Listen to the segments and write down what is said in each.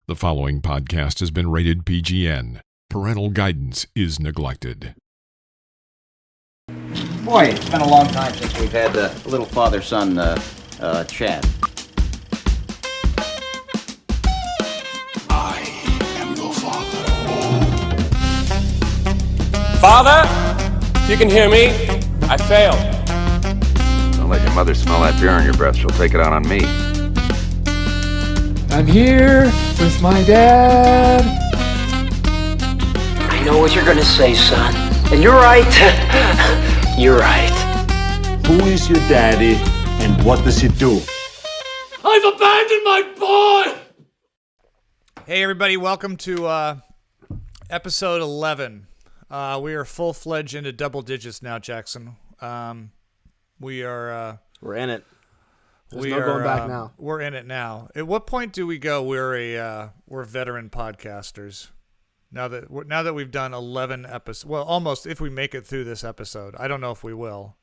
The following podcast has been rated PGN. Parental guidance is neglected. Boy, it's been a long time since we've had a little father-son chat. I am your father. Father, if you can hear me, I failed. Don't let your mother smell that beer on your breath. She'll take it out on me. I'm here with my dad. I know what you're gonna say, son. And you're right. You're right. Who is your daddy and what does he do? I've abandoned my boy! Hey everybody, welcome to episode 11. We are full-fledged into double digits now, Jackson. We're in it. There's no going back now. We're in it now. At what point do we go? We're veteran podcasters. Now that we've done 11 episodes, well, almost. If we make it through this episode, I don't know if we will.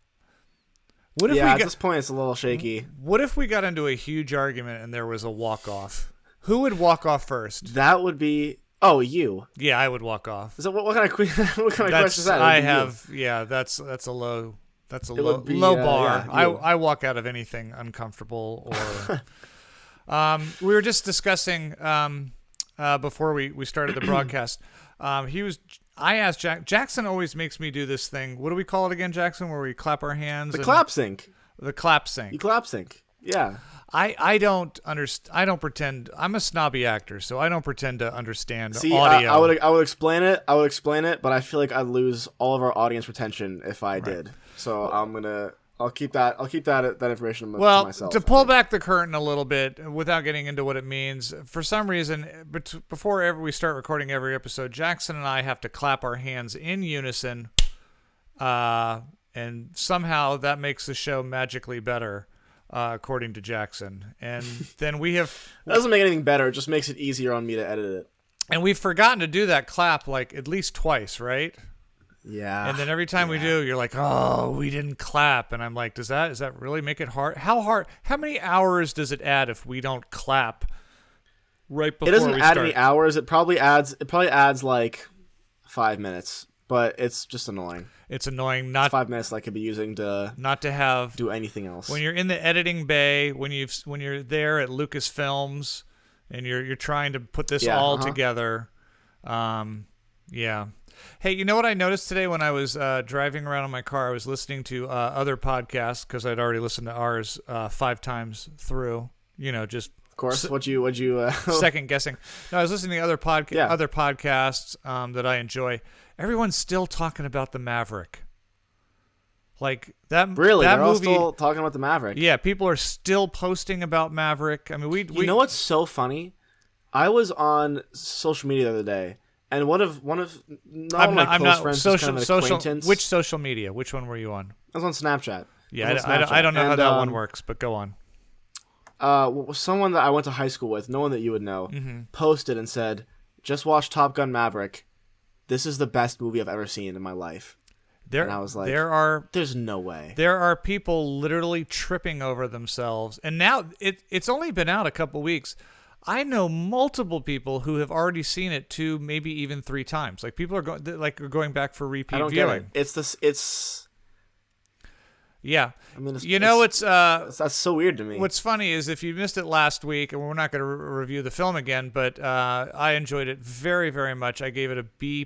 What if at this point it's a little shaky. What if we got into a huge argument and there was a walk-off? Who would walk off first? That would be you. Yeah, I would walk off. So what kind of question is that? That's a low. That's a low bar. I walk out of anything uncomfortable or. We were just discussing before we started the broadcast. I asked Jackson always makes me do this thing. What do we call it again, Jackson? Where we clap our hands. The clap sync. The clap sync. You clap sync. Yeah. I don't understand. I don't pretend. I'm a snobby actor, so I don't pretend to understand audio. I would explain it. But I feel like I'd lose all of our audience retention if I did. So I'll keep that information to myself. To pull back the curtain a little bit without getting into what it means, for some reason, before we start recording every episode, Jackson and I have to clap our hands in unison, and somehow that makes the show magically better. According to Jackson. And then we have... That doesn't make anything better. It just makes it easier on me to edit it. And we've forgotten to do that clap like at least twice, right? Yeah. And then every time we do, you're like, oh, we didn't clap. And I'm like, does that really make it hard? How hard? How many hours does it add if we don't clap right before we start? It doesn't add any hours. It probably adds like 5 minutes. But it's just annoying. It's annoying. It's 5 minutes that I could be using to not to have do anything else. When you're in the editing bay, when you're there at Lucasfilms, and you're trying to put this all together, yeah. Hey, you know what I noticed today when I was driving around in my car? I was listening to other podcasts because I'd already listened to ours 5 times through. You know, just of course. What'd you second guessing? No, I was listening to other podcasts that I enjoy. Everyone's still talking about the Maverick. Like that. Really, that they're movie, all still talking about the Maverick. Yeah, people are still posting about Maverick. I mean, we. You know what's so funny? I was on social media the other day, and one of my close friends, social, kind of an acquaintance. Which social media? Which one were you on? I was on Snapchat. Yeah, I don't know how that one works, but go on. Someone that I went to high school with, no one that you would know, posted and said, "Just watch Top Gun Maverick. This is the best movie I've ever seen in my life." And I was like, there's no way. There are people literally tripping over themselves. And now it's only been out a couple weeks. I know multiple people who have already seen it 2, maybe even 3 times. Like people are going back for repeat I don't viewing. Get it. It's yeah. I mean, that's so weird to me. What's funny is if you missed it last week, and we're not going to review the film again, but I enjoyed it very, very much. I gave it a B+,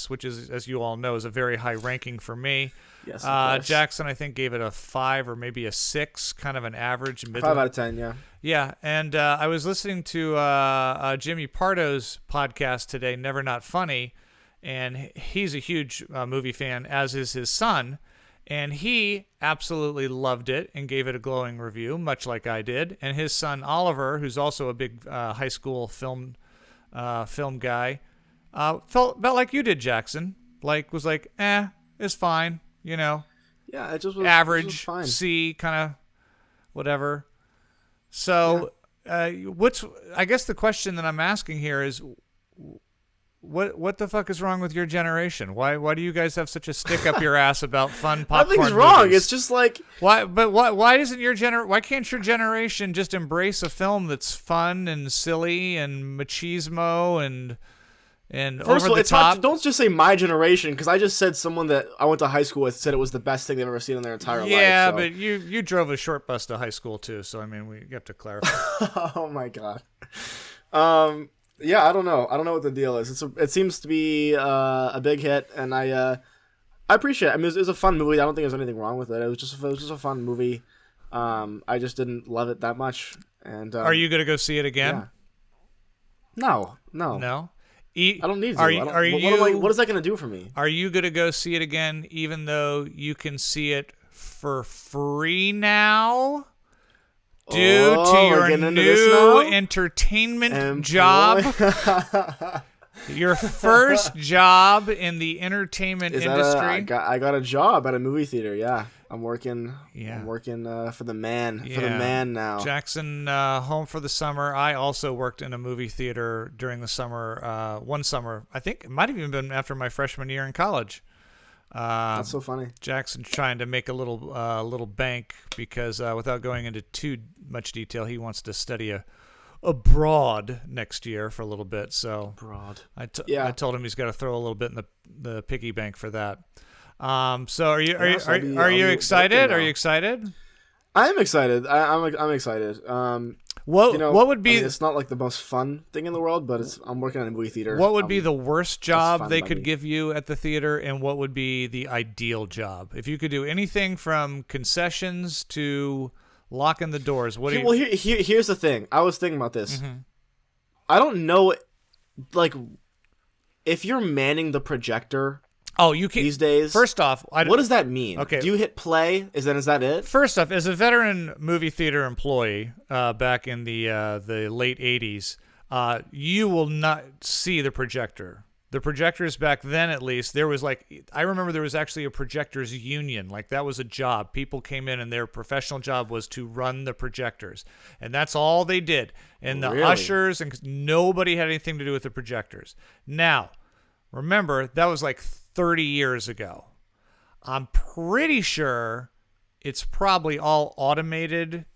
which is, as you all know, is a very high ranking for me. Yes, of course. Jackson, I think, gave it a 5 or maybe a 6, kind of an average. 5 out of 10, yeah. Yeah, and I was listening to Jimmy Pardo's podcast today, Never Not Funny, and he's a huge movie fan, as is his son. And he absolutely loved it and gave it a glowing review, much like I did. And his son Oliver, who's also a big high school film guy, felt about like you did, Jackson. Was like, it's fine, you know. Yeah, it just was average, it was fine. C, kind of, whatever. So, I guess the question that I'm asking here is, what the fuck is wrong with your generation? Why do you guys have such a stick up your ass about fun popcorn Nothing's wrong. movies? It's just like why isn't why can't your generation just embrace a film that's fun and silly and machismo and First over of all, the it's top? not. Don't just say my generation, because I just said someone that I went to high school with said it was the best thing they've ever seen in their entire life. Yeah, so. but you drove a short bus to high school too, so I mean we have to clarify. Oh my god. Yeah, I don't know. I don't know what the deal is. It seems to be a big hit, and I appreciate it. I mean, it was a fun movie. I don't think there's anything wrong with it. It was just a fun movie. I just didn't love it that much. And are you gonna go see it again? Yeah. No. I don't need to. What is that going to do for me? Are you going to go see it again, even though you can see it for free now? Due to your new entertainment job? Your first job in the entertainment industry? I got a job at a movie theater, yeah. I'm working for the man. For the man now. Jackson, home for the summer. I also worked in a movie theater during the summer. One summer, I think it might have even been after my freshman year in college. That's so funny. Jackson's trying to make a little bank because without going into too much detail, he wants to study abroad next year for a little bit. So I told him he's got to throw a little bit in the piggy bank for that. So are you excited? Are you excited? I am excited. I'm excited. What would be? It's not like the most fun thing in the world, but I'm working at a movie theater. What would be the worst job they could give you at the theater, and what would be the ideal job? If you could do anything from concessions to locking the doors, here's the thing. I was thinking about this. Mm-hmm. I don't know, like, if you're manning the projector. Oh, you can these days. First off, what does that mean? Okay, do you hit play? Is that it? First off, as a veteran movie theater employee back in the late '80s, you will not see the projector. The projectors back then, at least, I remember there was actually a projectors union. Like, that was a job. People came in and their professional job was to run the projectors, and that's all they did. And the ushers, and nobody had anything to do with the projectors. Now, remember, that was like 30 years ago. I'm pretty sure it's probably all automated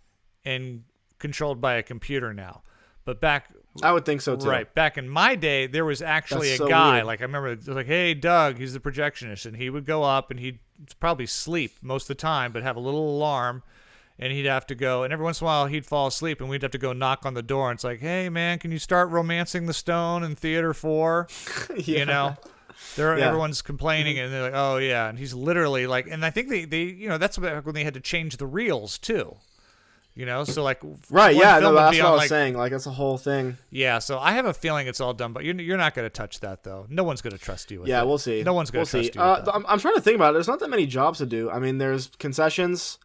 and controlled by a computer now. But I would think so too. Right. Back in my day, there was actually a guy, like, I remember, it was like, hey, Doug, he's the projectionist. And he would go up and he'd probably sleep most of the time, but have a little alarm. And he'd have to go, and every once in a while he'd fall asleep, and we'd have to go knock on the door. And it's like, hey, man, can you start Romancing the Stone in Theater 4? Yeah. You know? Everyone's complaining, and they're like, "Oh yeah," and he's literally like, and I think they that's when they had to change the reels too, so like that's what I was saying. Like, that's a whole thing. Yeah, so I have a feeling it's all done, but you're not going to touch that though. No one's going to trust you with it. Yeah, we'll see. No one's going to trust you. With that. I'm trying to think about it. There's not that many jobs to do. I mean, there's concessions,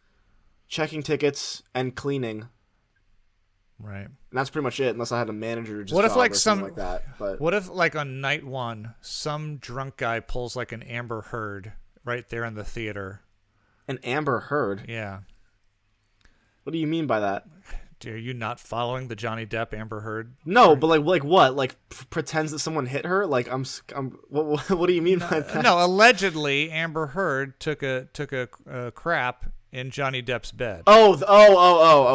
checking tickets, and cleaning. Right. And that's pretty much it, unless I had a manager just what if like something like that. But what if like on night one, some drunk guy pulls like an Amber Heard right there in the theater? An Amber Heard? Yeah. What do you mean by that? Are you not following the Johnny Depp Amber Heard? No, but like what? Like pretends that someone hit her? Like I'm what do you mean by that? No, allegedly Amber Heard took a crap in Johnny Depp's bed. Oh,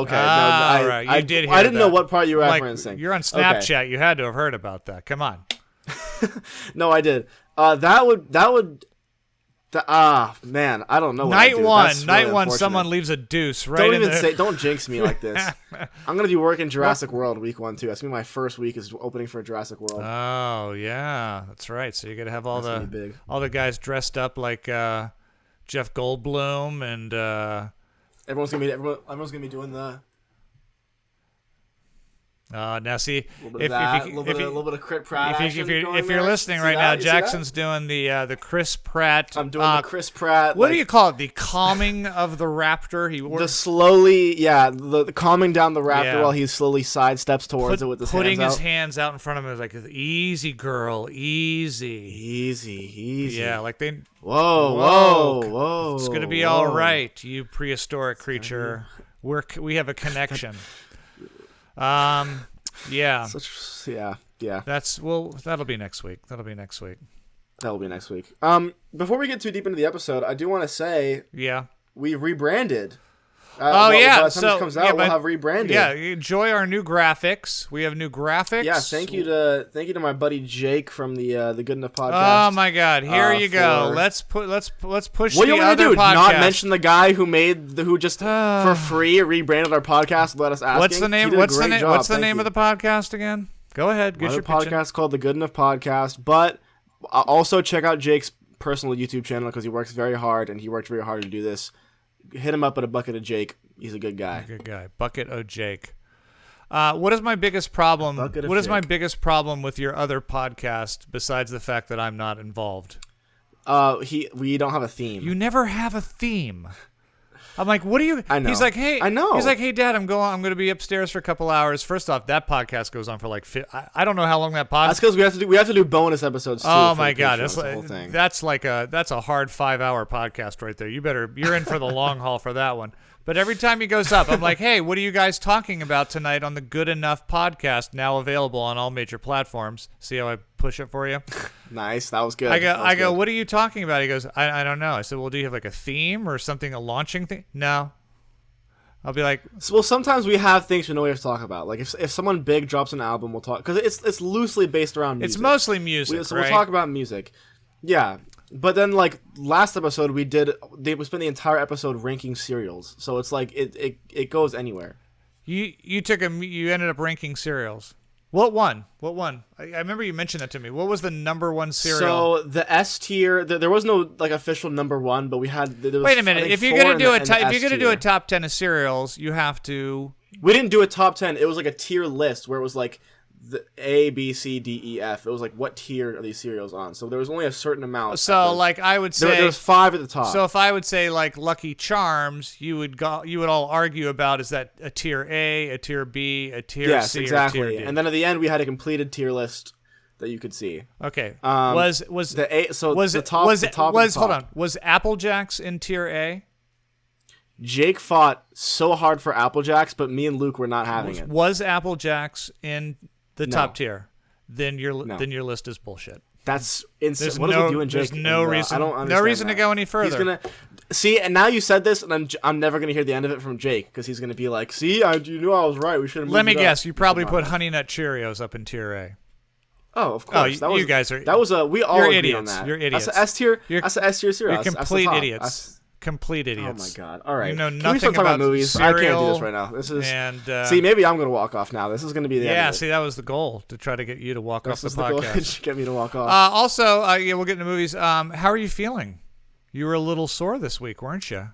okay. Right. You did hear I didn't that. know what part you were referencing. You're on Snapchat. Okay. You had to have heard about that. Come on. No, I did. That would man, I don't know. Night one, someone leaves a deuce right. Don't jinx me like this. I'm gonna be working Jurassic World week 1 too. That's gonna be my first week is opening for Jurassic World. Oh yeah, that's right. So you're gonna have all the guys dressed up like Jeff Goldblum and everyone's gonna be doing the. Now see, a little bit of Chris Pratt. If you're listening right now, Jackson's doing the Chris Pratt. I'm doing the Chris Pratt. What do you call it? The calming of the raptor. The calming down the raptor while he slowly sidesteps towards it with his putting hands his hands out in front of him, like easy girl, easy. Yeah, like they. Whoa! It's gonna be all right, you prehistoric creature. We have a connection. Yeah. Yeah. That'll be next week. That will be next week. Before we get too deep into the episode, I do want to say, we rebranded. By the time this comes out, we'll have rebranded. Yeah, enjoy our new graphics. We have new graphics. Yeah, thank you to my buddy Jake from the Good Enough podcast. Oh my God, here you go. Let's push what the do you want other to do? podcast. Not mention the guy who just for free rebranded our podcast without us asking. What's the name? What's the name of the podcast again? Go ahead. Get your podcast called the Good Enough Podcast. But also check out Jake's personal YouTube channel because he works very hard and he worked very hard to do this. Hit him up at a bucket of Jake. He's a good guy. Bucket of Jake. What is my biggest problem? What is my biggest problem with your other podcast besides the fact that I'm not involved? We don't have a theme. You never have a theme. I'm like, what do you? I know. He's like, hey, I know. He's like, hey, Dad, I'm going to be upstairs for a couple hours. First off, that podcast goes on for like, I don't know how long that podcast. That's because we have to do bonus episodes too. Oh my God, that's the whole thing. That's a hard 5-hour podcast right there. You're in for the long haul for that one. But every time he goes up, I'm like, hey, what are you guys talking about tonight on the Good Enough podcast, now available on all major platforms? See how I push it for you? Nice. That was good. I go, what are you talking about? He goes, I don't know. I said, well, do you have like a theme or something, a launching thing? No. I'll be like... Well, sometimes we have things we know we have to talk about. Like if someone big drops an album, we'll talk... Because it's loosely based around music. It's mostly music, So we'll talk about music. Yeah. But then, like, last episode, we spent the entire episode ranking cereals. So it's like, it goes anywhere. You ended up ranking cereals. What one? I remember you mentioned that to me. What was the number one cereal? So the S tier, there was no like official number one, but we had. Wait a minute. If you're gonna do a top 10 of cereals, you have to. We didn't do a top 10. It was like a tier list where it was like the A, B, C, D, E, F. It was like, what tier are these cereals on? So there was only a certain amount. So like I would say there was 5 at the top. So if I would say like Lucky Charms, you would all argue about, is that a tier A, a tier B, a tier C, exactly. or a tier D? And then at the end we had a completed tier list that you could see. Okay. Was the A? So was the top? Was the top? Hold on. Was Apple Jacks in tier A? Jake fought so hard for Apple Jacks, but me and Luke were not having it. Was Apple Jacks in the top tier? Then your list is bullshit. That's insane. What is with you and Jake? There's no reason. I don't understand reason that. To go any further. He's gonna see, and now you said this, and I'm never gonna hear the end of it from Jake because he's gonna be like, "See, you knew I was right. We should have." Let me guess. You probably put Honey Nut Cheerios up in tier A. Oh, of course. You guys are. That was we all you're agreed idiots. on that. You're idiots. That's S tier. That's S tier cereal. You're complete idiots. Complete idiots. Oh my God! All right. You know Can we nothing start talking about movies? cereal, I can't do this right now. This is. And see, maybe I'm gonna walk off now. This is gonna be the end of it. See, that was the goal, to try to get you to walk off the podcast. To get me to walk off. Also, we'll get into movies. How are you feeling? You were a little sore this week, weren't you?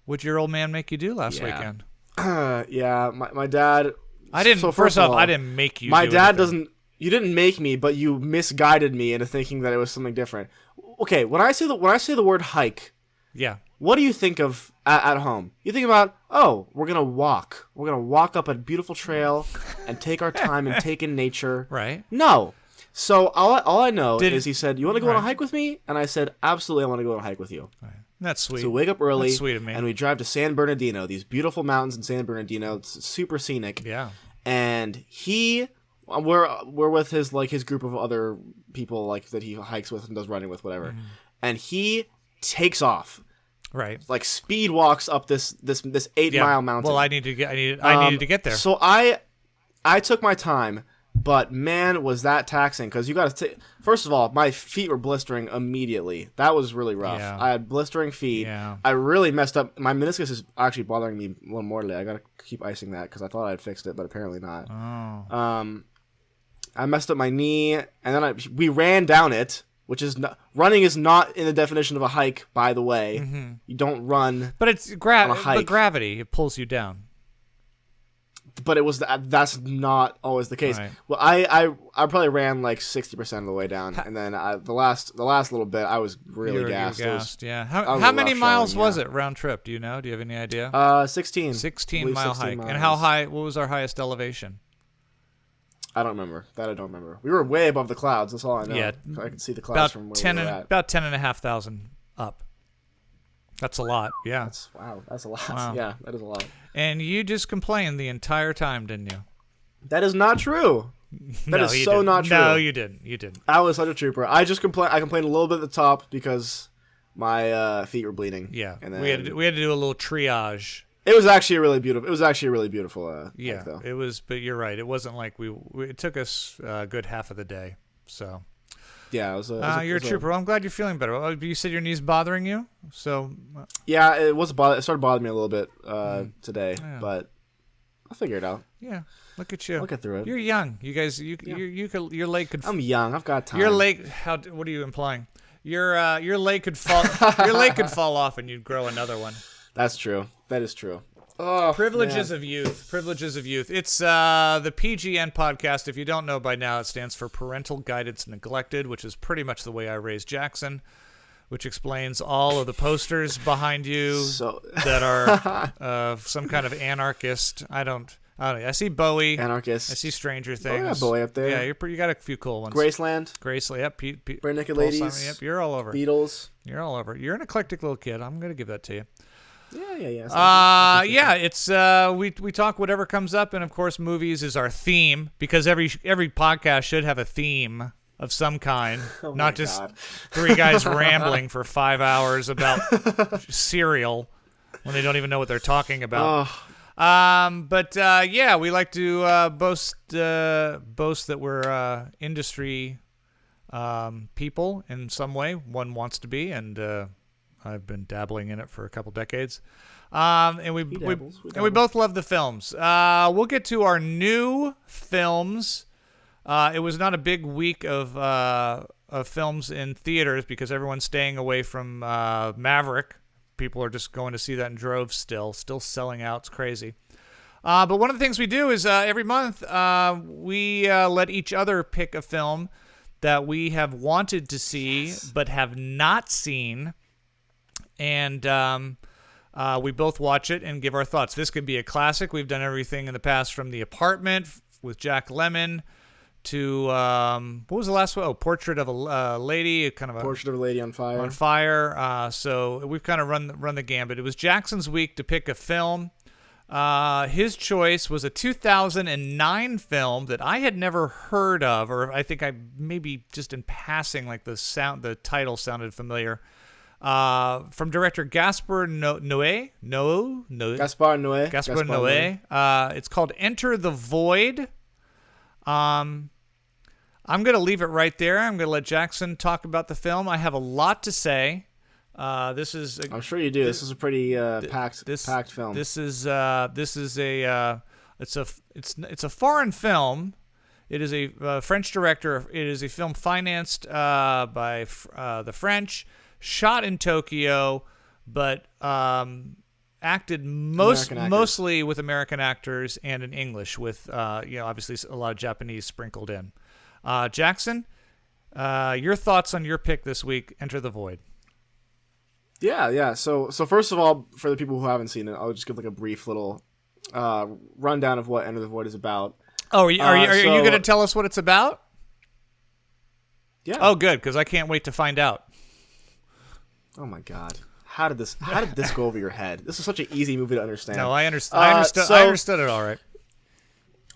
What'd your old man make you do last weekend? Yeah, my dad. I didn't. So first off, all, I didn't make you. My do dad anything. doesn't. You didn't make me, but you misguided me into thinking that it was something different. Okay, when I say the word hike, yeah. What do you think of at home? You think about, we're gonna walk. We're gonna walk up a beautiful trail and take our time and take in nature. Right. No. So all I know is he said, "You want to go on a hike with me?" And I said, "Absolutely, I want to go on a hike with you." Right. That's sweet. So we wake up early. That's sweet of me. And we drive to San Bernardino. These beautiful mountains in San Bernardino. It's super scenic. Yeah. And we're with his group of other people like that he hikes with and does running with, whatever. Mm-hmm. And he takes off. Right. Like speed walks up this 8-mile mountain. Well, I needed to get there. So I took my time, but man, was that taxing, because you got to first of all, my feet were blistering immediately. That was really rough. Yeah. I had blistering feet. Yeah. I really messed up. My meniscus is actually bothering me a little more today. I got to keep icing that because I thought I had fixed it, but apparently not. Oh. I messed up my knee, and then we ran down it. Which is running is not in the definition of a hike, by the way. Mm-hmm. You don't run, but it's on a hike. But gravity, it pulls you down. But that's not always the case. Right. Well, I probably ran like 60% of the way down, and then the last little bit I was really gassed. You were gassed, yeah. How many miles was it round trip? Do you know? Do you have any idea? 16. 16-mile hike. Miles. And how high? What was our highest elevation? I don't remember. I don't remember. We were way above the clouds. That's all I know. Yeah, I could see the clouds from where we were at. About 10,500 up. That's a lot. Yeah. That's a lot. Wow. Yeah, that is a lot. And you just complained the entire time, didn't you? That is not true. That is so not true. No, you didn't. You didn't. I was such a trooper. I complained a little bit at the top because my feet were bleeding. Yeah, and then we had to do a little triage. It was actually a really beautiful. Yeah, hike, though. it was. But you're right. It wasn't like it took us a good half of the day. So. Yeah, you're a trooper. I'm glad you're feeling better. You said your knee's bothering you, so. Yeah, it started bothering me a little bit today, but I'll figure it out. Yeah, look at you. I'll get through it. You're young. You guys, your leg could. I'm young. I've got time. Your leg. What are you implying? Your leg could fall. Your leg could fall off, and you'd grow another one. That's true. That is true. Oh, Privileges of youth. Privileges of youth. It's the PGN podcast. If you don't know by now, it stands for Parental Guidance Neglected, which is pretty much the way I raised Jackson, which explains all of the posters behind you that are some kind of anarchist. I don't know. I see Bowie. Anarchist. I see Stranger Things. Oh, yeah, Bowie up there. Yeah, you got a few cool ones. Graceland. Yep. Bare Naked Ladies. Simon, yep, you're all over. Beatles. You're all over. You're an eclectic little kid. I'm going to give that to you. Yeah. It's we talk whatever comes up, and of course, movies is our theme because every podcast should have a theme of some kind, not just three guys rambling for 5 hours about cereal when they don't even know what they're talking about. We like to boast that we're industry people in some way. One wants to be, and I've been dabbling in it for a couple decades. And we both love the films. We'll get to our new films. It was not a big week of films in theaters because everyone's staying away from Maverick. People are just going to see that in droves still selling out. It's crazy. But one of the things we do is every month we let each other pick a film that we have wanted to see but have not seen. And we both watch it and give our thoughts. This could be a classic. We've done everything in the past from The Apartment with Jack Lemmon to, what was the last one? Oh, Portrait of a Lady. Portrait of a Lady on Fire. On Fire. So we've kind of run the gambit. It was Jackson's week to pick a film. His choice was a 2009 film that I had never heard of, or I think I maybe just in passing, like the title sounded familiar. From director Gaspar Noé. Gaspar Noé. It's called Enter the Void. I'm going to leave it right there. I'm going to let Jackson talk about the film. I have a lot to say. I'm sure you do. This is a pretty packed film. It's a foreign film. It is a French director. It is a film financed by the French. Shot in Tokyo, but acted mostly with American actors and in English, with obviously a lot of Japanese sprinkled in. Jackson, your thoughts on your pick this week? Enter the Void. Yeah. So first of all, for the people who haven't seen it, I'll just give like a brief little rundown of what Enter the Void is about. Oh, are you going to tell us what it's about? Yeah. Oh, good, because I can't wait to find out. Oh my God! How did this go over your head? This is such an easy movie to understand. No, I understood. I understood it all right.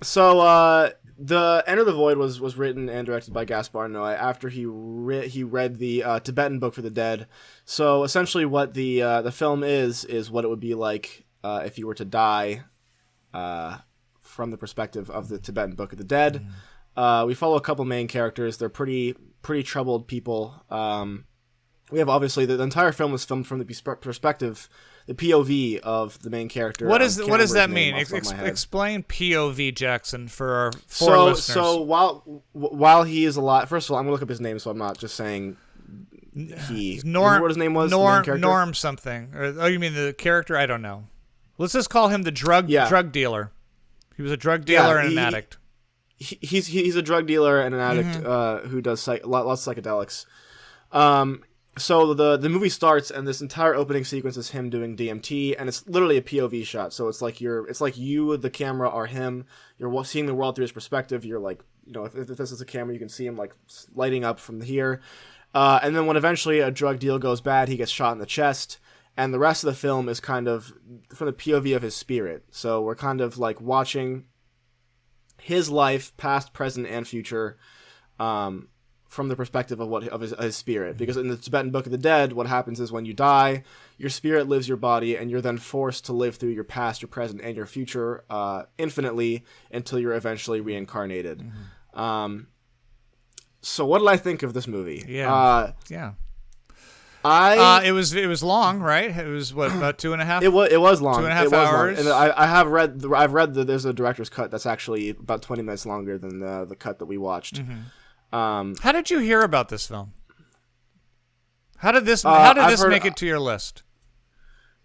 So the Enter the Void was written and directed by Gaspar Noé after he read the Tibetan Book for the Dead. So essentially, what the film is what it would be like if you were to die from the perspective of the Tibetan Book of the Dead. We follow a couple main characters. They're pretty troubled people. We have obviously the entire film was filmed from the perspective, the POV of the main character. What does that mean? Explain POV, Jackson, for our four listeners. So while he is alive, first of all, I'm gonna look up his name, so I'm not just saying he. Remember what his name was? Norm something. Oh, you mean the character? I don't know. Let's just call him the drug dealer. He was a drug dealer and an addict. He's a drug dealer and an addict who does lots of psychedelics. So the movie starts, and this entire opening sequence is him doing DMT, and it's literally a POV shot. So it's like you, the camera, are him. You're seeing the world through his perspective. You're like, if this is a camera, you can see him like lighting up from here. And then when eventually a drug deal goes bad, he gets shot in the chest, and the rest of the film is kind of from the POV of his spirit. So we're kind of like watching his life, past, present, and future, from the perspective of his spirit. Because in the Tibetan Book of the Dead, what happens is when you die, your spirit lives your body, and you're then forced to live through your past, your present, and your future infinitely until you're eventually reincarnated. So what did I think of this movie? Yeah. It was long, right? It was what, about 2.5? It was long. 2.5 hours. And I've read that there's a director's cut that's actually about 20 minutes longer than the cut that we watched. How did you hear about this film? How did this make it to your list?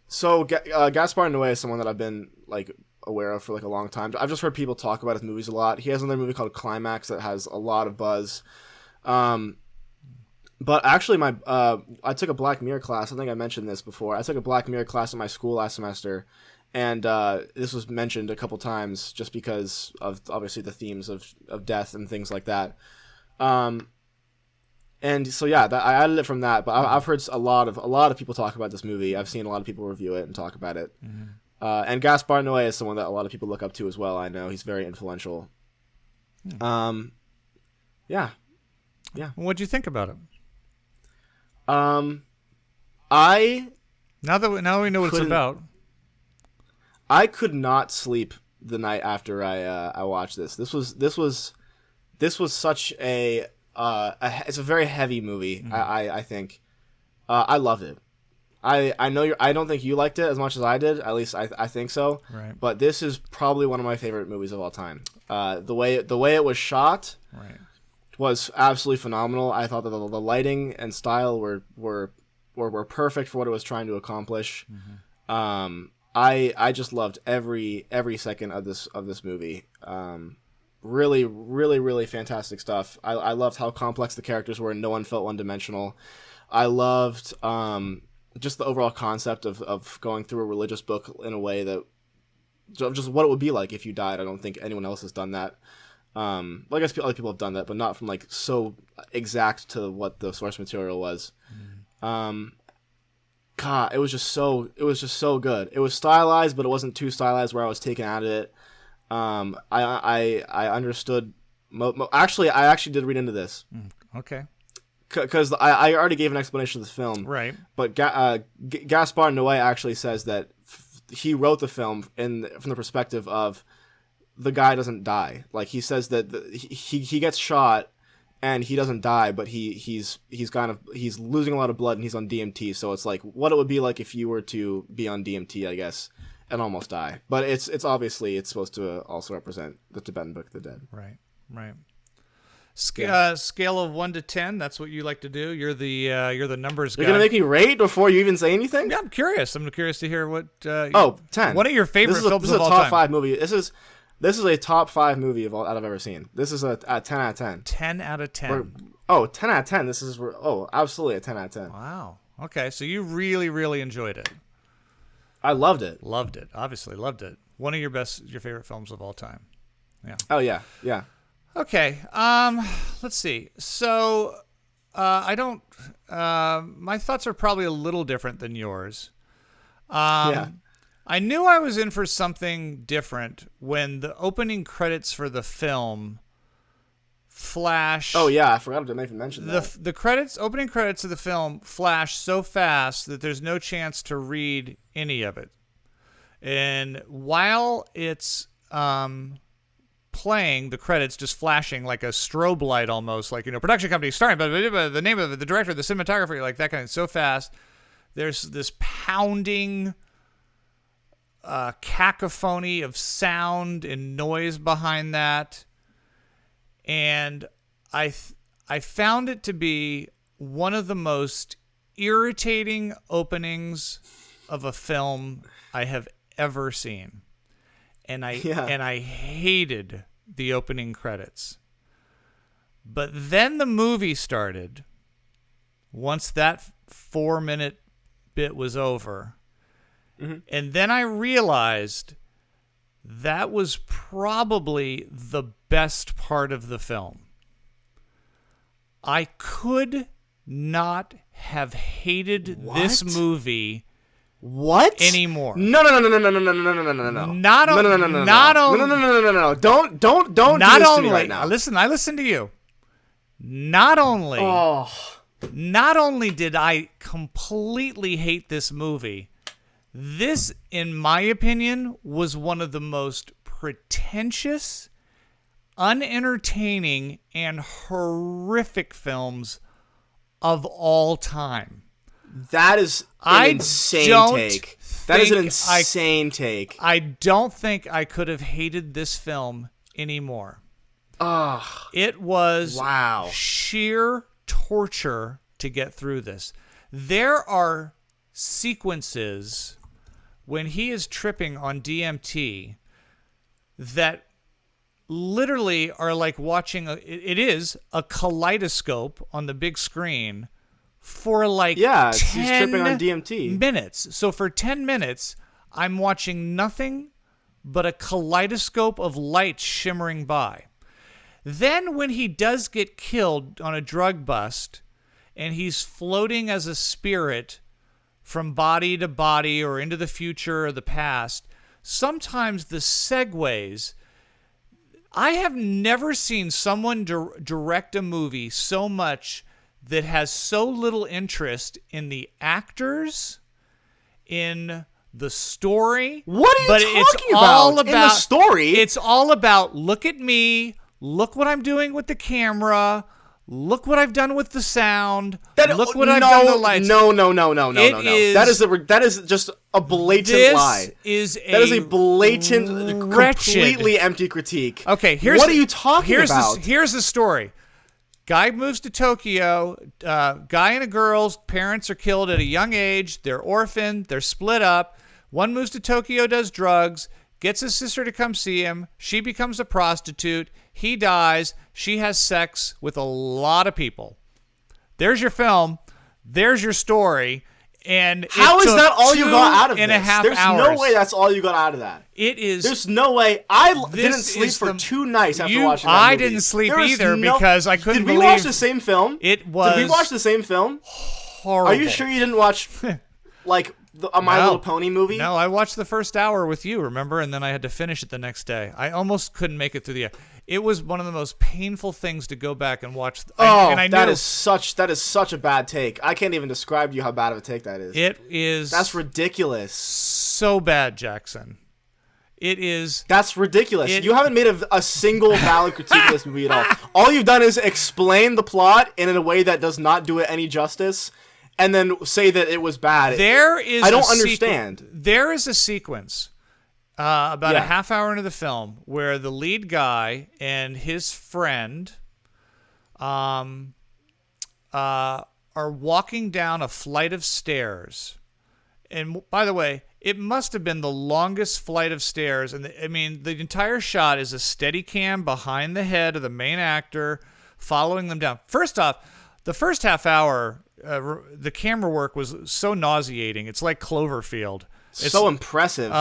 So Gaspar Noé is someone that I've been like aware of for like a long time. I've just heard people talk about his movies a lot. He has another movie called Climax that has a lot of buzz. But actually, I took a Black Mirror class. I think I mentioned this before. I took a Black Mirror class in my school last semester, and this was mentioned a couple times just because of obviously the themes of death and things like that. And so yeah, I added it from that. But I've heard a lot of people talk about this movie. I've seen a lot of people review it and talk about it. And Gaspar Noé is someone that a lot of people look up to as well. I know he's very influential. Yeah. What'd you think about it? Now that we know what it's about. I could not sleep the night after I watched this. This was such a it's a very heavy movie. I think I loved it. I know I don't think you liked it as much as I did. At least I think so. Right. But this is probably one of my favorite movies of all time. The way it was shot. Right. Was absolutely phenomenal. I thought that the lighting and style were perfect for what it was trying to accomplish. I just loved every second of this movie. Really, really, really fantastic stuff. I loved how complex the characters were and no one felt one-dimensional. I loved just the overall concept of going through a religious book in a way that just what it would be like if you died. I don't think anyone else has done that. Well, I guess other people have done that, but not from like so exact to what the source material was. God, it was just so good. It was stylized, but it wasn't too stylized where I was taken out of it. I understood. Actually, I actually did read into this. Okay. Because I already gave an explanation of the film, right? But Gaspar Noé actually says that he wrote the film from the perspective of the guy doesn't die. Like he says that he gets shot and he doesn't die, but he's losing a lot of blood and he's on DMT. So it's like what it would be like if you were to be on DMT, I guess, and almost die. But it's obviously it's supposed to also represent the Tibetan Book of the Dead. Right. Scale of 1 to 10. That's what you like to do. You're the numbers guy. You're gonna make me rate before you even say anything? Yeah, I'm curious. I'm curious to hear what. 10. One of your favorite films of all time. This is a top 5 movie. This is a top 5 movie that I've ever seen. This is a 10 out of 10. 10 out of 10. 10 out of 10. This is absolutely a 10 out of 10. Wow. Okay, so you really, really enjoyed it. I loved it. Obviously loved it. One of your favorite films of all time. Yeah. Oh yeah. Okay. Let's see. So, my thoughts are probably a little different than yours. I knew I was in for something different when the opening credits for the film flash. Oh yeah, I forgot to even mention that. The opening credits of the film flash so fast that there's no chance to read any of it. And while it's playing, the credits just flashing like a strobe light almost, like, production company starring, but the name of it, the director, the cinematographer, like that kind of so fast. There's this pounding cacophony of sound and noise behind that, and I found it to be one of the most irritating openings of a film I have ever seen, and I hated the opening credits. But then the movie started. Once that 4-minute bit was over. And then I realized that was probably the best part of the film. I could not have hated this movie What? Anymore. No. Not only. No. Don't do this to me right now. Listen, I listen to you. Not only did I completely hate this movie, this, in my opinion, was one of the most pretentious, unentertaining, and horrific films of all time. That is an insane take. That is an insane take. I don't think I could have hated this film anymore. It was sheer torture to get through this. There are sequences when he is tripping on DMT that literally are like watching it is a kaleidoscope on the big screen for like 10 he's tripping on DMT. minutes. So for 10 minutes, I'm watching nothing but a kaleidoscope of light shimmering by. Then when he does get killed on a drug bust and he's floating as a spirit from body to body or into the future or the past, sometimes the segues. I have never seen someone direct a movie so much that has so little interest in the actors, in the story. What are you talking about? In the story? It's all about, look at me, look what I'm doing with the camera, look what I've done with the sound, look what I've done with the lights. No. That is just a blatant lie. That is a blatant, completely empty critique. Okay, what are you talking about? Here's the story. Guy moves to Tokyo. Guy and a girl's parents are killed at a young age. They're orphaned. They're split up. One moves to Tokyo, does drugs, gets his sister to come see him. She becomes a prostitute. He dies. She has sex with a lot of people. There's your film. There's your story. And how is that all you got out of this? There's hours. No way that's all you got out of that. It is. There's no way. I didn't sleep for 2 nights after watching that movie. I didn't sleep either because I couldn't believe. Did we watch the same film? It was. Did we watch the same film? Horrible. Are you sure you didn't watch like a My Little Pony movie? No, I watched the first hour with you, remember? And then I had to finish it the next day. I almost couldn't make it through the. It was one of the most painful things to go back and watch. That is such a bad take. I can't even describe to you how bad of a take that is. It is. That's ridiculous. So bad, Jackson. It is. That's ridiculous. You haven't made a single valid critique of this movie at all. All you've done is explain the plot in a way that does not do it any justice, and then say that it was bad. I don't understand. There is a sequence. About a half hour into the film, where the lead guy and his friend are walking down a flight of stairs. And by the way, it must have been the longest flight of stairs. And the entire shot is a steady cam behind the head of the main actor, following them down. First off, the first half hour, the camera work was so nauseating. It's like Cloverfield. It's so impressive.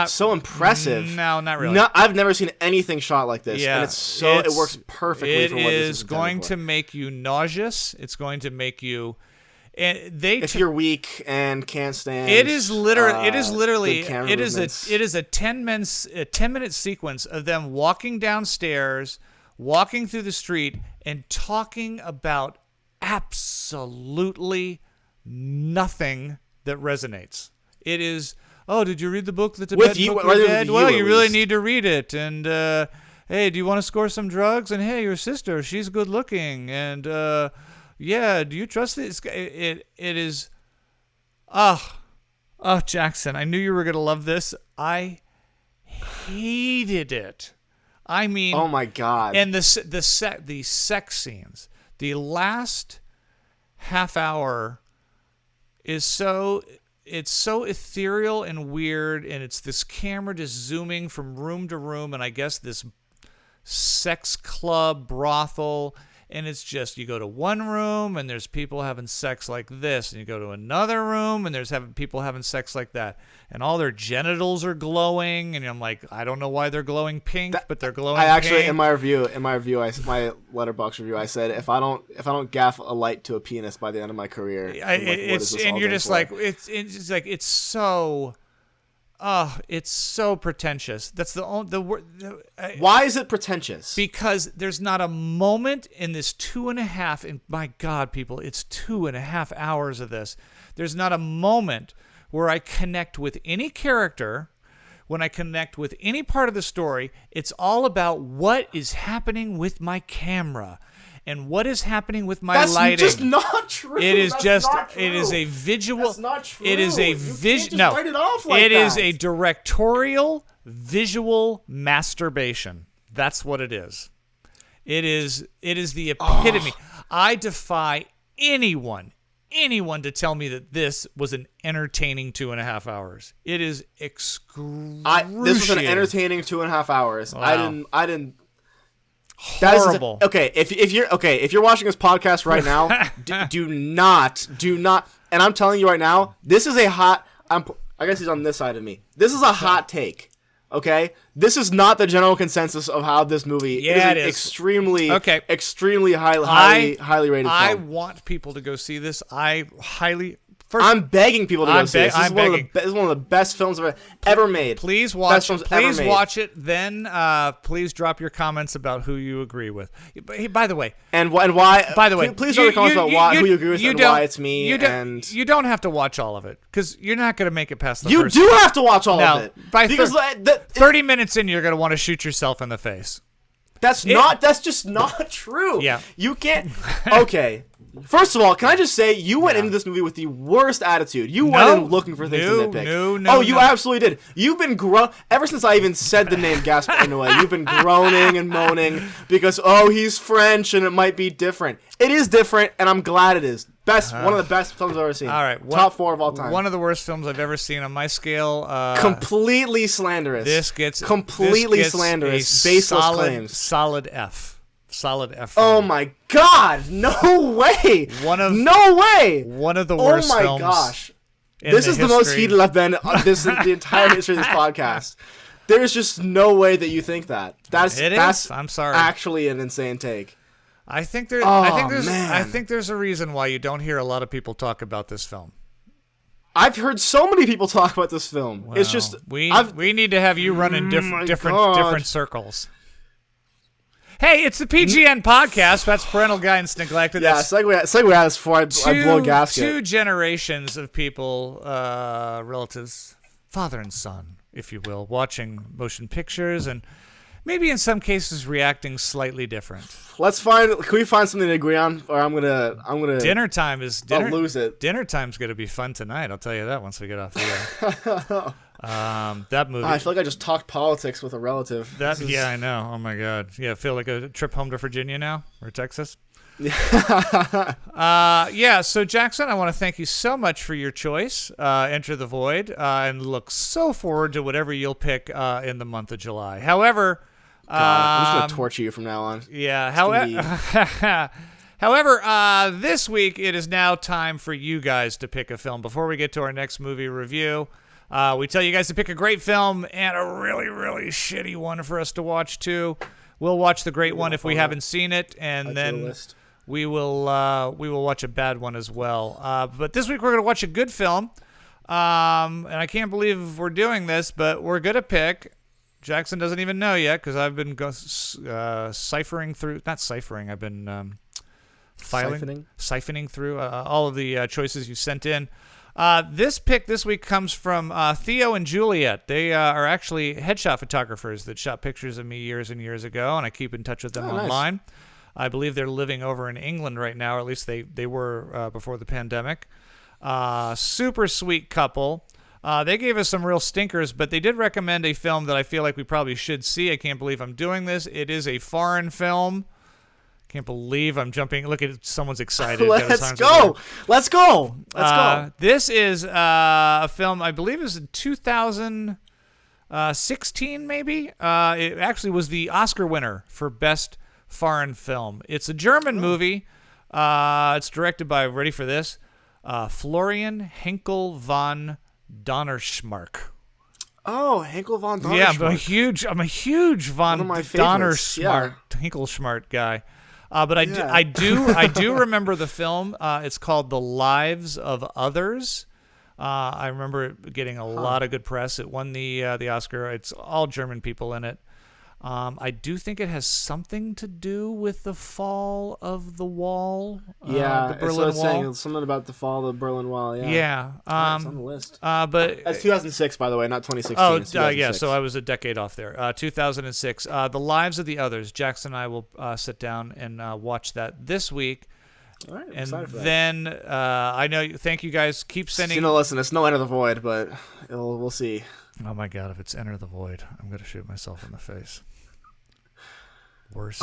So impressive. No, not really. I've never seen anything shot like this, and it works perfectly for what this is. It is going to make you nauseous. It's going to make you. If you're weak and can't stand. It is literally. It is a 10-minute sequence of them walking downstairs, walking through the street, and talking about absolutely nothing that resonates. It is. Oh, did you read the book? The Tibetan book you read? Well, you really need to read it. And hey, do you want to score some drugs? And hey, your sister, she's good looking. And yeah, do you trust this? It is. Oh, Jackson, I knew you were gonna love this. I hated it. I mean, oh my god! And the sex scenes, the last half hour is so. It's so ethereal and weird, and it's this camera just zooming from room to room, and I guess this sex club brothel, and it's just you go to one room and there's people having sex like this, and you go to another room and there's people having sex like that, and all their genitals are glowing, and I'm like, I don't know why they're glowing pink, but they're glowing. I actually pink. in my my Letterboxd review, I said if I don't gaff a light to a penis by the end of my career, it's so. Oh, it's so pretentious. That's the word. Why is it pretentious? Because there's not a moment in this 2.5, and my God, people, it's 2.5 hours of this. There's not a moment where I connect with any character, when I connect with any part of the story. It's all about what is happening with my camera. And what is happening with my lighting? That's just not true. It is not true. It is a visual. That's not true. It is a vision. No, write it off like it that. is a directorial visual masturbation. That's what it is. It is the epitome. I defy anyone to tell me that this was an entertaining 2.5 hours. It is excruciating. This was an entertaining 2.5 hours. Wow. I didn't. Horrible. If you're watching this podcast right now, do not. And I'm telling you right now, this is a hot. I guess he's on this side of me. This is a hot take. Okay, this is not the general consensus of how this movie. Yeah, it is extremely highly rated. I film. want people to go see this. I'm begging people to go see this. This is one of the best films I've ever made. Please watch it. Please watch it. Then please drop your comments about who you agree with. By the way. And why. By the way. Please drop your comments about who you agree with and why it's me. You don't have to watch all of it, because you're not going to make it past the first. You do have to watch all of it. Because 30 minutes in, you're going to want to shoot yourself in the face. That's just not true. Yeah. You can't. Okay. First of all, can I just say, you went into this movie with the worst attitude. You went in looking for things to nitpick. You absolutely did. You've been ever since I even said the name Gaspar Noé, you've been groaning and moaning because, he's French and it might be different. It is different, and I'm glad it is. One of the best films I've ever seen. All right. Top 4 of all time. One of the worst films I've ever seen on my scale. Completely slanderous. This gets slanderous. Baseless claims. Solid F. Solid F. Oh my God! No way! No way! One of the worst films. Oh my gosh! This is the most heated I've been on the entire history of this podcast. There is just no way that you think that. That's I'm sorry. Actually, an insane take. I think there's a reason why you don't hear a lot of people talk about this film. I've heard so many people talk about this film. Well, it's just we need to have you run in different circles. Hey, it's the PGN podcast. That's Parental Guidance Neglected. Yeah, segue out this before I blow a gasket. 2 generations of people, relatives, father and son, if you will, watching motion pictures and maybe in some cases reacting slightly different. Can we find something to agree on, or I'm gonna. Dinner time is. I'll lose it. Dinner time's gonna be fun tonight. I'll tell you that once we get off the air. That movie. I feel like I just talked politics with a relative. Yeah, I know. Oh my God. Yeah, feel like a trip home to Virginia now or Texas. So Jackson, I want to thank you so much for your choice, Enter the Void, and look so forward to whatever you'll pick in the month of July. However, I'm just gonna torture you from now on. Yeah. However, this week it is now time for you guys to pick a film. Before we get to our next movie review, we tell you guys to pick a great film and a really, really shitty one for us to watch too. We'll watch the great one if we haven't seen it, and then we will watch a bad one as well. But this week we're going to watch a good film, and I can't believe we're doing this, but we're going to pick. Jackson doesn't even know yet because I've been siphoning through. Not ciphering. I've been siphoning through all of the choices you sent in. This pick this week comes from Theo and Juliet. They are actually headshot photographers that shot pictures of me years and years ago, and I keep in touch with them online. Nice. I believe they're living over in England right now, or at least they were before the pandemic. Super sweet couple. They gave us some real stinkers, but they did recommend a film that I feel like we probably should see. I can't believe I'm doing this. It is a foreign film. Can't believe I'm jumping. Look at someone's excited. Let's go. This is a film I believe is in 2016, maybe. It actually was the Oscar winner for Best foreign film. It's a German movie. It's directed by, ready for this, Florian Henkel von Donnerschmark. Oh, Henkel von Donnerschmark. Yeah, I'm a huge von Donnerschmark, Henkelschmark guy. But I do remember the film. It's called The Lives of Others. I remember it getting a lot of good press. It won the Oscar. It's all German people in it. I do think it has something to do with the fall of the wall. The Berlin Wall. Saying something about the fall of the Berlin Wall. Yeah. It's on the list. But that's 2006, by the way, not 2016. Oh, yeah. So I was a decade off there. 2006. The Lives of the Others. Jackson and I will sit down and watch that this week. All right, I'm and excited for that. Then I know. Thank you guys. Keep sending. Listen, it's no Enter the Void, but we'll see. Oh my God! If it's Enter the Void, I'm gonna shoot myself in the face. Worst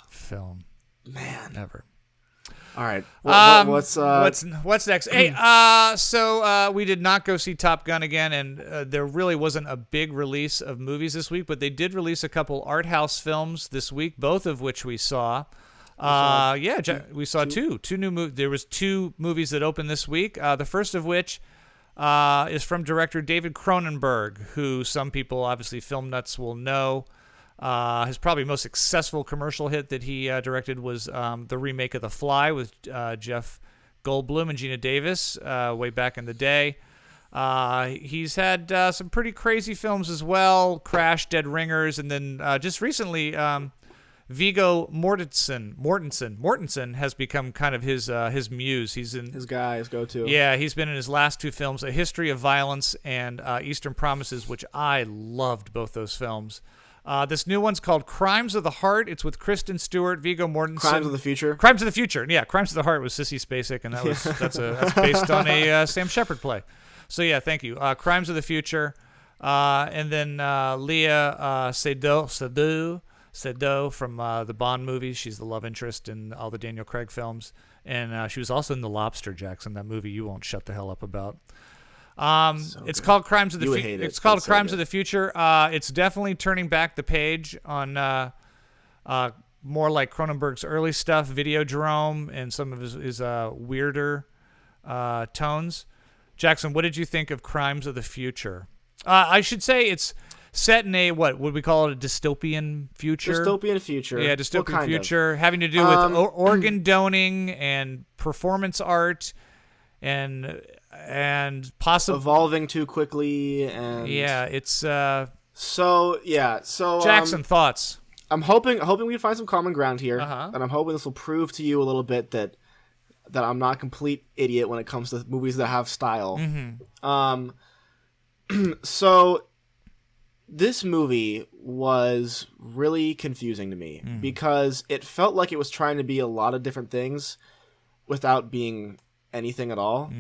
film, man, ever. All right, what's next? Hey, so we did not go see Top Gun again, and there really wasn't a big release of movies this week, but they did release a couple art house films this week, both of which we saw. We saw two new movies. There was two movies that opened this week. The first of which is from director David Cronenberg, who some people, obviously film nuts, will know. His probably most successful commercial hit that he directed was the remake of The Fly with Jeff Goldblum and Gina Davis way back in the day. He's had some pretty crazy films as well, Crash, Dead Ringers, and then just recently Viggo Mortensen has become kind of his muse. He's in his go-to. Yeah, he's been in his last two films, A History of Violence and Eastern Promises, which I loved both those films. This new one's called Crimes of the Heart. It's with Kristen Stewart, Viggo Mortensen. Crimes of the Future. Crimes of the Future. Yeah, Crimes of the Heart was Sissy Spacek, and that's based on a Sam Shepard play. So yeah, thank you. Crimes of the Future, and then Leah Seydoux from the Bond movies. She's the love interest in all the Daniel Craig films, and she was also in The Lobster, Jackson, that movie you won't shut the hell up about. It's called Crimes of the Future. It's called Crimes of the Future. It's definitely turning back the page on more like Cronenberg's early stuff, Videodrome, and some of his weirder tones. Jackson, what did you think of Crimes of the Future? I should say it's set in a, what would we call it, a dystopian future? Dystopian future. Yeah, dystopian future, having to do with organ doning and performance art and possibly evolving too quickly, and it's Jackson, thoughts. I'm hoping we can find some common ground here, and I'm hoping this will prove to you a little bit that I'm not a complete idiot when it comes to movies that have style. So this movie was really confusing to me because it felt like it was trying to be a lot of different things without being anything at all,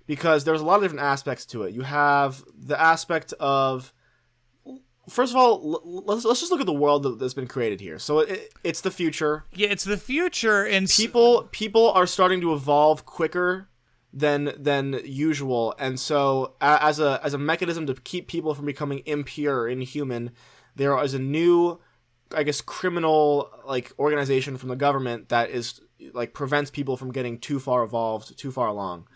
because there's a lot of different aspects to it. You have the aspect of, first of all, let's just look at the world that's been created here. So it's the future. Yeah, it's the future, and people are starting to evolve quicker than usual, and so as a mechanism to keep people from becoming impure or inhuman, there is a new, I guess, criminal organization from the government that is prevents people from getting too far evolved, too far along.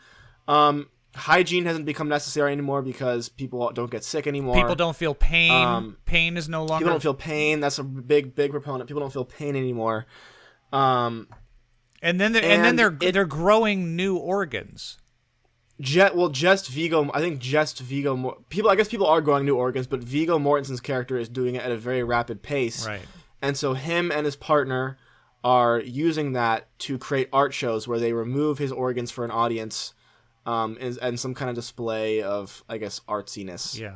Hygiene hasn't become necessary anymore because people don't get sick anymore. People don't feel pain. Pain is no longer. People don't feel pain. That's a big proponent. People don't feel pain anymore. And then they're growing new organs. Just Viggo. I think just Viggo. People. I guess people are growing new organs, but Viggo Mortensen's character is doing it at a very rapid pace. Right. And so him and his partner are using that to create art shows where they remove his organs for an audience, and some kind of display of, I guess, artsiness. Yeah.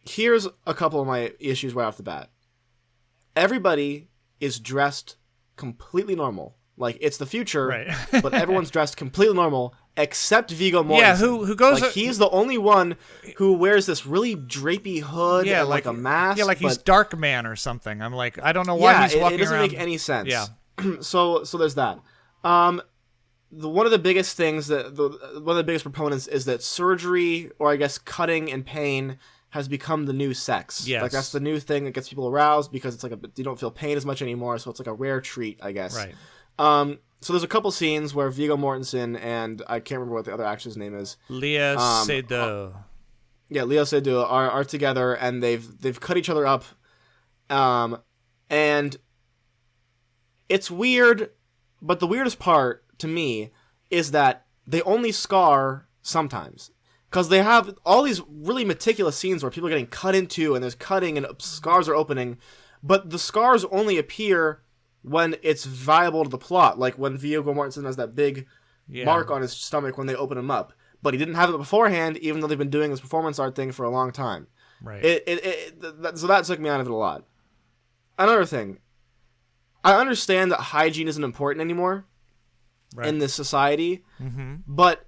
Here's a couple of my issues right off the bat. Everybody is dressed completely normal. Like, it's the future, right. But everyone's dressed completely normal except Viggo Mortensen. Yeah, who goes... he's the only one who wears this really drapey hood and a mask. Yeah, he's Dark Man or something. I'm like, I don't know why he's walking around. It doesn't make any sense. Yeah. So there's that. One of the biggest things one of the biggest proponents is that surgery, or I guess cutting and pain, has become the new sex. Yes. Like that's the new thing that gets people aroused because it's like you don't feel pain as much anymore, so it's like a rare treat, I guess. Right. So there's a couple scenes where Viggo Mortensen and I can't remember what the other actress name is. Léa Seydoux. Yeah, Léa Seydoux are together and they've cut each other up. And it's weird, but the weirdest part to me is that they only scar sometimes. Because they have all these really meticulous scenes where people are getting cut into and there's cutting and scars are opening, but the scars only appear when it's viable to the plot, like when Viggo Mortensen has that big mark on his stomach when they open him up. But he didn't have it beforehand, even though they've been doing this performance art thing for a long time. Right. So that took me out of it a lot. Another thing, I understand that hygiene isn't important anymore in this society, but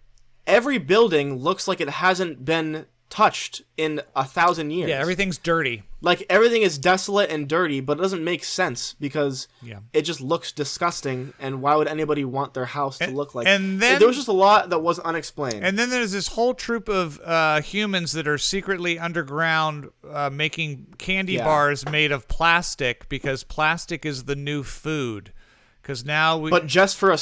every building looks like it hasn't been touched in 1,000 years. Yeah, everything's dirty. Like, everything is desolate and dirty, but it doesn't make sense because it just looks disgusting, and why would anybody want their house to look like... And then, there was just a lot that was unexplained. And then there's this whole troop of humans that are secretly underground making candy bars made of plastic because plastic is the new food. Because now But just for a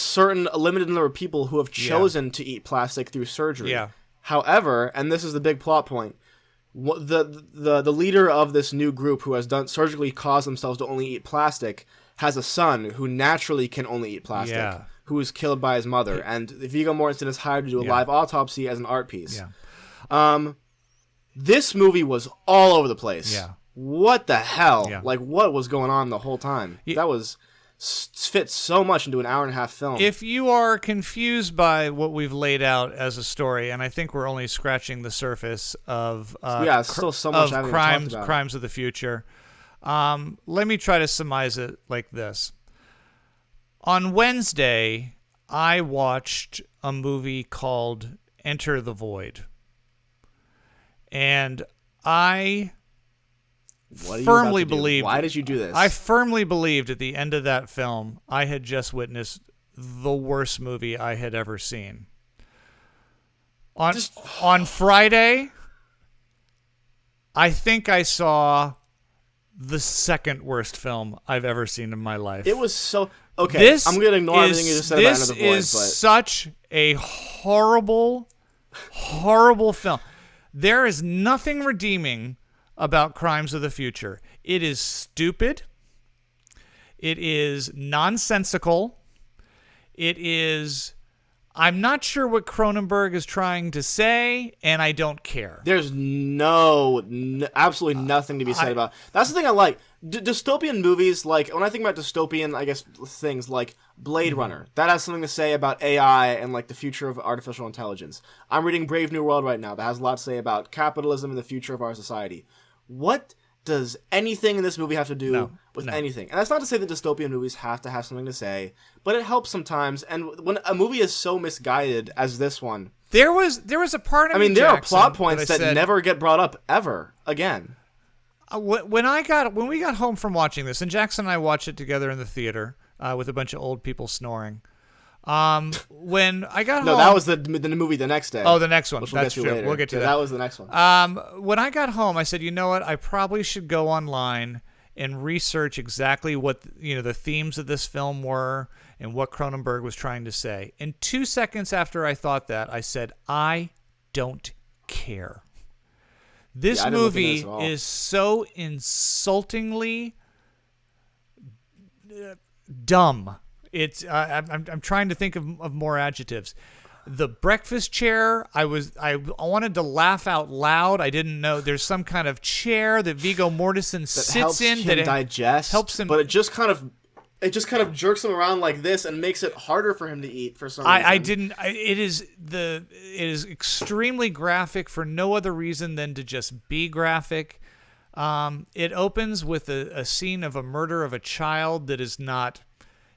limited number of people who have chosen to eat plastic through surgery. Yeah. However, and this is the big plot point, the leader of this new group who has surgically caused themselves to only eat plastic has a son who naturally can only eat plastic, who was killed by his mother, and Viggo Mortensen is hired to do a live autopsy as an art piece. Yeah. This movie was all over the place. Yeah. What the hell? Yeah. Like, what was going on the whole time? That was... fits so much into an hour-and-a-half film. If you are confused by what we've laid out as a story, and I think we're only scratching the surface of still so much of crimes of the future, let me try to surmise it like this. On Wednesday, I watched a movie called Enter the Void, and I firmly believed. Why did you do this? I firmly believed at the end of that film I had just witnessed the worst movie I had ever seen. On Friday, I think I saw the second worst film I've ever seen in my life. It was so okay. I'm gonna ignore everything you just said about Enter the Void. This is such a horrible, horrible film. There is nothing redeeming about Crimes of the Future. It is stupid. It is nonsensical. It is... I'm not sure what Cronenberg is trying to say, and I don't care. There's absolutely nothing to be said about. That's the thing I like. Dystopian movies, like, when I think about dystopian, I guess, things like Blade Runner, that has something to say about AI and, like, the future of artificial intelligence. I'm reading Brave New World right now that has a lot to say about capitalism and the future of our society. What does anything in this movie have to do with anything? And that's not to say that dystopian movies have to have something to say, but it helps sometimes. And when a movie is so misguided as this one, there was a part of there are plot points that never get brought up ever again. When we got home from watching this, and Jackson and I watched it together in the theater with a bunch of old people snoring. When I got home... No, that was the movie the next day. Oh, the next one. That's true. Later. We'll get to that. That was the next one. When I got home, I said, you know what? I probably should go online and research exactly what the themes of this film were and what Cronenberg was trying to say. And 2 seconds after I thought that, I said, I don't care. This movie is so insultingly dumb. It's I'm trying to think of more adjectives. The breakfast chair, I wanted to laugh out loud. I didn't know there's some kind of chair that Viggo Mortensen sits in that digest, helps him. But it just kind of jerks him around like this and makes it harder for him to eat for some reason. It is extremely graphic for no other reason than to just be graphic. It opens with a scene of a murder of a child that is not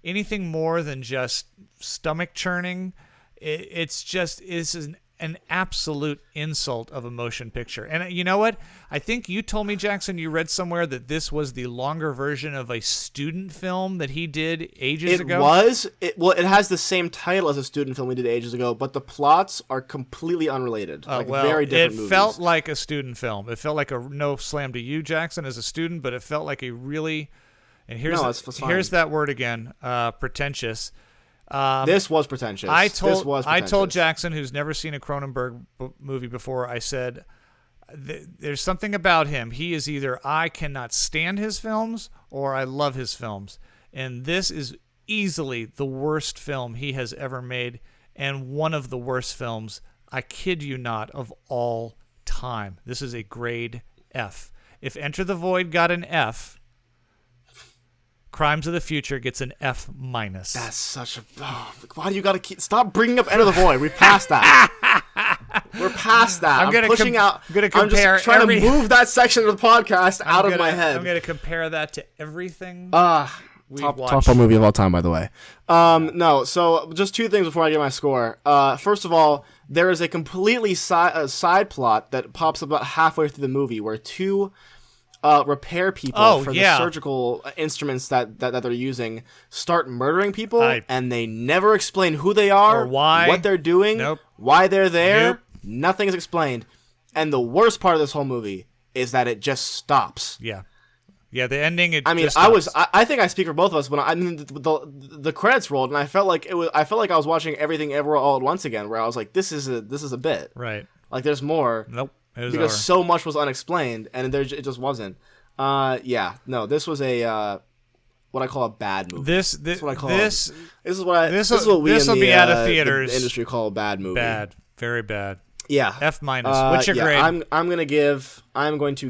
anything more than just stomach churning. It's an an absolute insult of a motion picture. And you know what? I think you told me, Jackson, you read somewhere that this was the longer version of a student film that he did ages ago. It was. It has the same title as a student film we did ages ago, but the plots are completely unrelated. Very different movies. It felt like a student film. It felt like no slam to you, Jackson, as a student, but it felt like a really, and here's that word again, pretentious. This was pretentious. I told Jackson, who's never seen a Cronenberg movie before, I said, there's something about him. He is either I cannot stand his films or I love his films. And this is easily the worst film he has ever made, and one of the worst films, I kid you not, of all time. This is a grade F. If Enter the Void got an F, Crimes of the Future gets an F-. That's such a... why do you got to stop bringing up Enter the Void? We're past that. We're past that. I'm pushing out... I'm just trying to move that section of the podcast out of my head. I'm going to compare that to everything top 4 movie of all time, by the way. No, so just 2 things before I get my score. First of all, there is a completely side plot that pops up about halfway through the movie where 2... repair people for the surgical instruments that they're using start murdering people, and they never explain who they are, or why, what they're doing, why they're there. Nothing is explained. And the worst part of this whole movie is that it just stops. Yeah, the ending. I think I speak for both of us when the credits rolled, and I felt like I was watching Everything Ever All at Once again, where I was like, this is a bit, right? Like there's more. Nope. Because so much was unexplained, and it just wasn't. This was a what I call a bad movie. This is what we in the industry call a bad movie. Bad, very bad. Yeah, F-. What's your grade? I'm going to give Crimes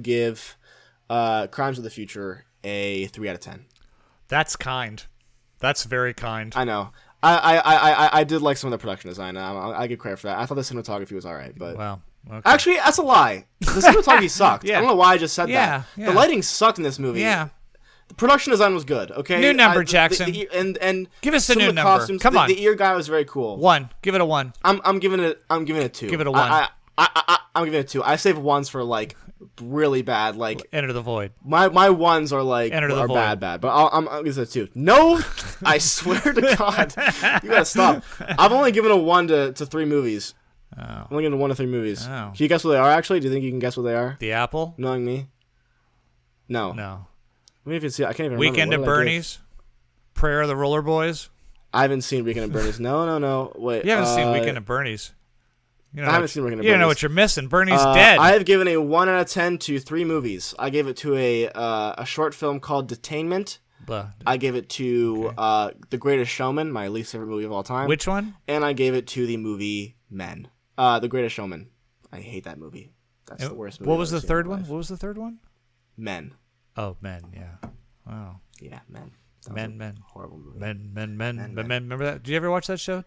of the Future a 3 out of 10. That's kind. That's very kind. I know. I did like some of the production design. I give credit for that. I thought the cinematography was all right, but wow. Okay. Actually, that's a lie. The cinematography sucked. I don't know why I just said that. Yeah. The lighting sucked in this movie. Yeah. The production design was good. Okay. New number, Jackson. And give us a new number. Costumes, Come on. The ear guy was very cool. 1. Give it a 1. I'm giving it 2. Give it a 1. I'm giving it 2. I save 1s for like really bad, like Enter the Void. My 1s are like bad, but I'm gonna say 2. No, I swear to God, you gotta stop. I've only given a 1 to 3 movies. Oh. I'm only giving 1 to 3 movies. Oh. Can you guess what they are? Actually, do you think you can guess what they are? The Apple. Knowing me. No. Let me even see. I can't even remember. Weekend at Bernie's. Prayer of the Roller Boys. I haven't seen Weekend at Bernie's. No. Wait. You haven't seen Weekend at Bernie's. I haven't seen Weekend at Bernie's. You don't know what you're missing. Bernie's dead. I have given a 1 out of 10 to 3 movies. I gave it to a short film called Detainment. I gave it to The Greatest Showman, my least favorite movie of all time. Which one? And I gave it to the movie Men. The Greatest Showman. I hate that movie. That's the worst movie. What was the third one? What was the third one? Men. Oh, Men. Yeah. Wow. Yeah, Men. Men. Horrible movie. Men. Remember that? Did you ever watch that show?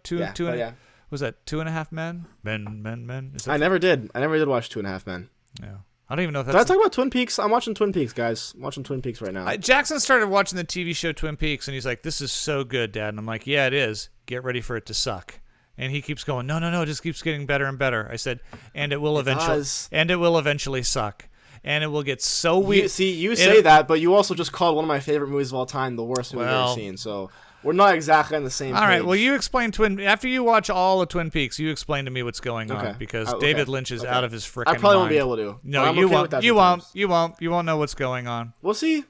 Was that 2.5 Men? Men. I never did. I never did watch 2.5 Men. Yeah. I don't even know if that's... Did I talk about Twin Peaks? I'm watching Twin Peaks, guys. I'm watching Twin Peaks right now. Jackson started watching the TV show Twin Peaks, and he's like, this is so good, Dad. And I'm like, yeah, it is. Get ready for it to suck. And he keeps going, no, it just keeps getting better and better. I said, and it will eventually suck. And it will get so weird. You say that, but you also just called one of my favorite movies of all time the worst movie I've ever seen. So we're not exactly on the same page. All right, well, you explain after you watch all of Twin Peaks, you explain to me what's going on, because David Lynch is out of his frickin' mind. I probably won't be able to. No, you won't. You won't know what's going on. We'll see.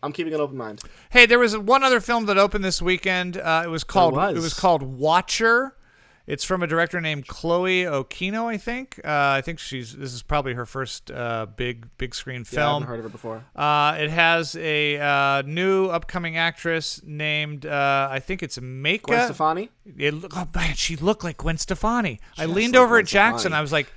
I'm keeping an open mind. Hey, there was one other film that opened this weekend. It was called Watcher. It's from a director named Chloe Okino, I think. I think this is probably her first big screen film. I haven't heard of her before. It has a new upcoming actress named, I think it's Meka. Gwen Stefani? Oh, man, she looked like Gwen Stefani. I leaned over at Jackson. I was like,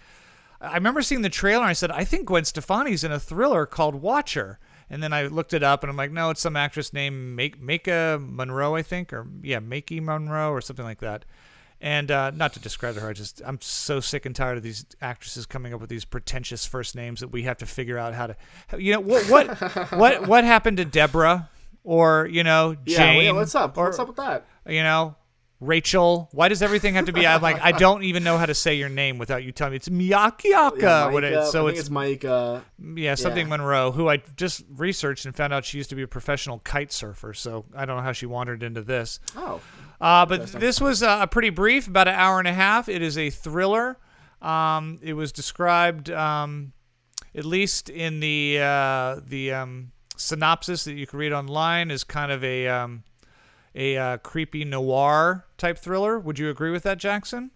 I remember seeing the trailer, and I said, I think Gwen Stefani's in a thriller called Watcher. And then I looked it up, and I'm like, no, it's some actress named Meka Monroe, I think. Makey Monroe or something like that. And not to discredit her, I'm so sick and tired of these actresses coming up with these pretentious first names that we have to figure out how to, what happened to Deborah, or Jane? Yeah, what's up? What's up with that? Rachel. Why does everything have to be? I'm like, I don't even know how to say your name without you telling me. It's Miyakiaka. Yeah, so I think it's Mike. Something Monroe, who I just researched and found out she used to be a professional kite surfer. So I don't know how she wandered into this. Oh. But this was pretty brief, about an hour and a half. It is a thriller. It was described, at least in the synopsis that you can read online, as kind of a creepy noir type thriller. Would you agree with that, Jackson?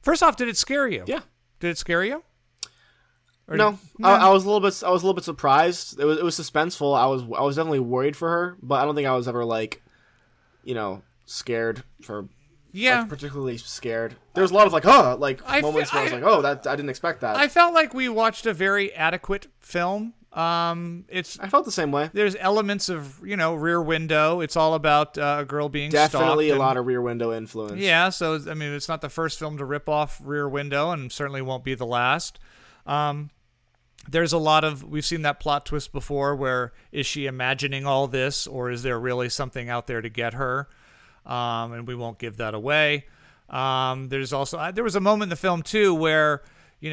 First off, did it scare you? Yeah. Did it scare you? No. I was a little bit surprised. It was suspenseful. I was definitely worried for her, but I don't think I was ever like, scared for. Yeah. Like, particularly scared. There was a lot of moments where I was like, oh, that I didn't expect that. I felt like we watched a very adequate film. I felt the same way. There's elements of, Rear Window. It's all about a girl being definitely stalked. A lot of Rear Window influence. Yeah, so I mean, it's not the first film to rip off Rear Window, and certainly won't be the last. There's a lot of, we've seen that plot twist before, where is she imagining all this, or is there really something out there to get her? And we won't give that away. There's also, there was a moment in the film too where,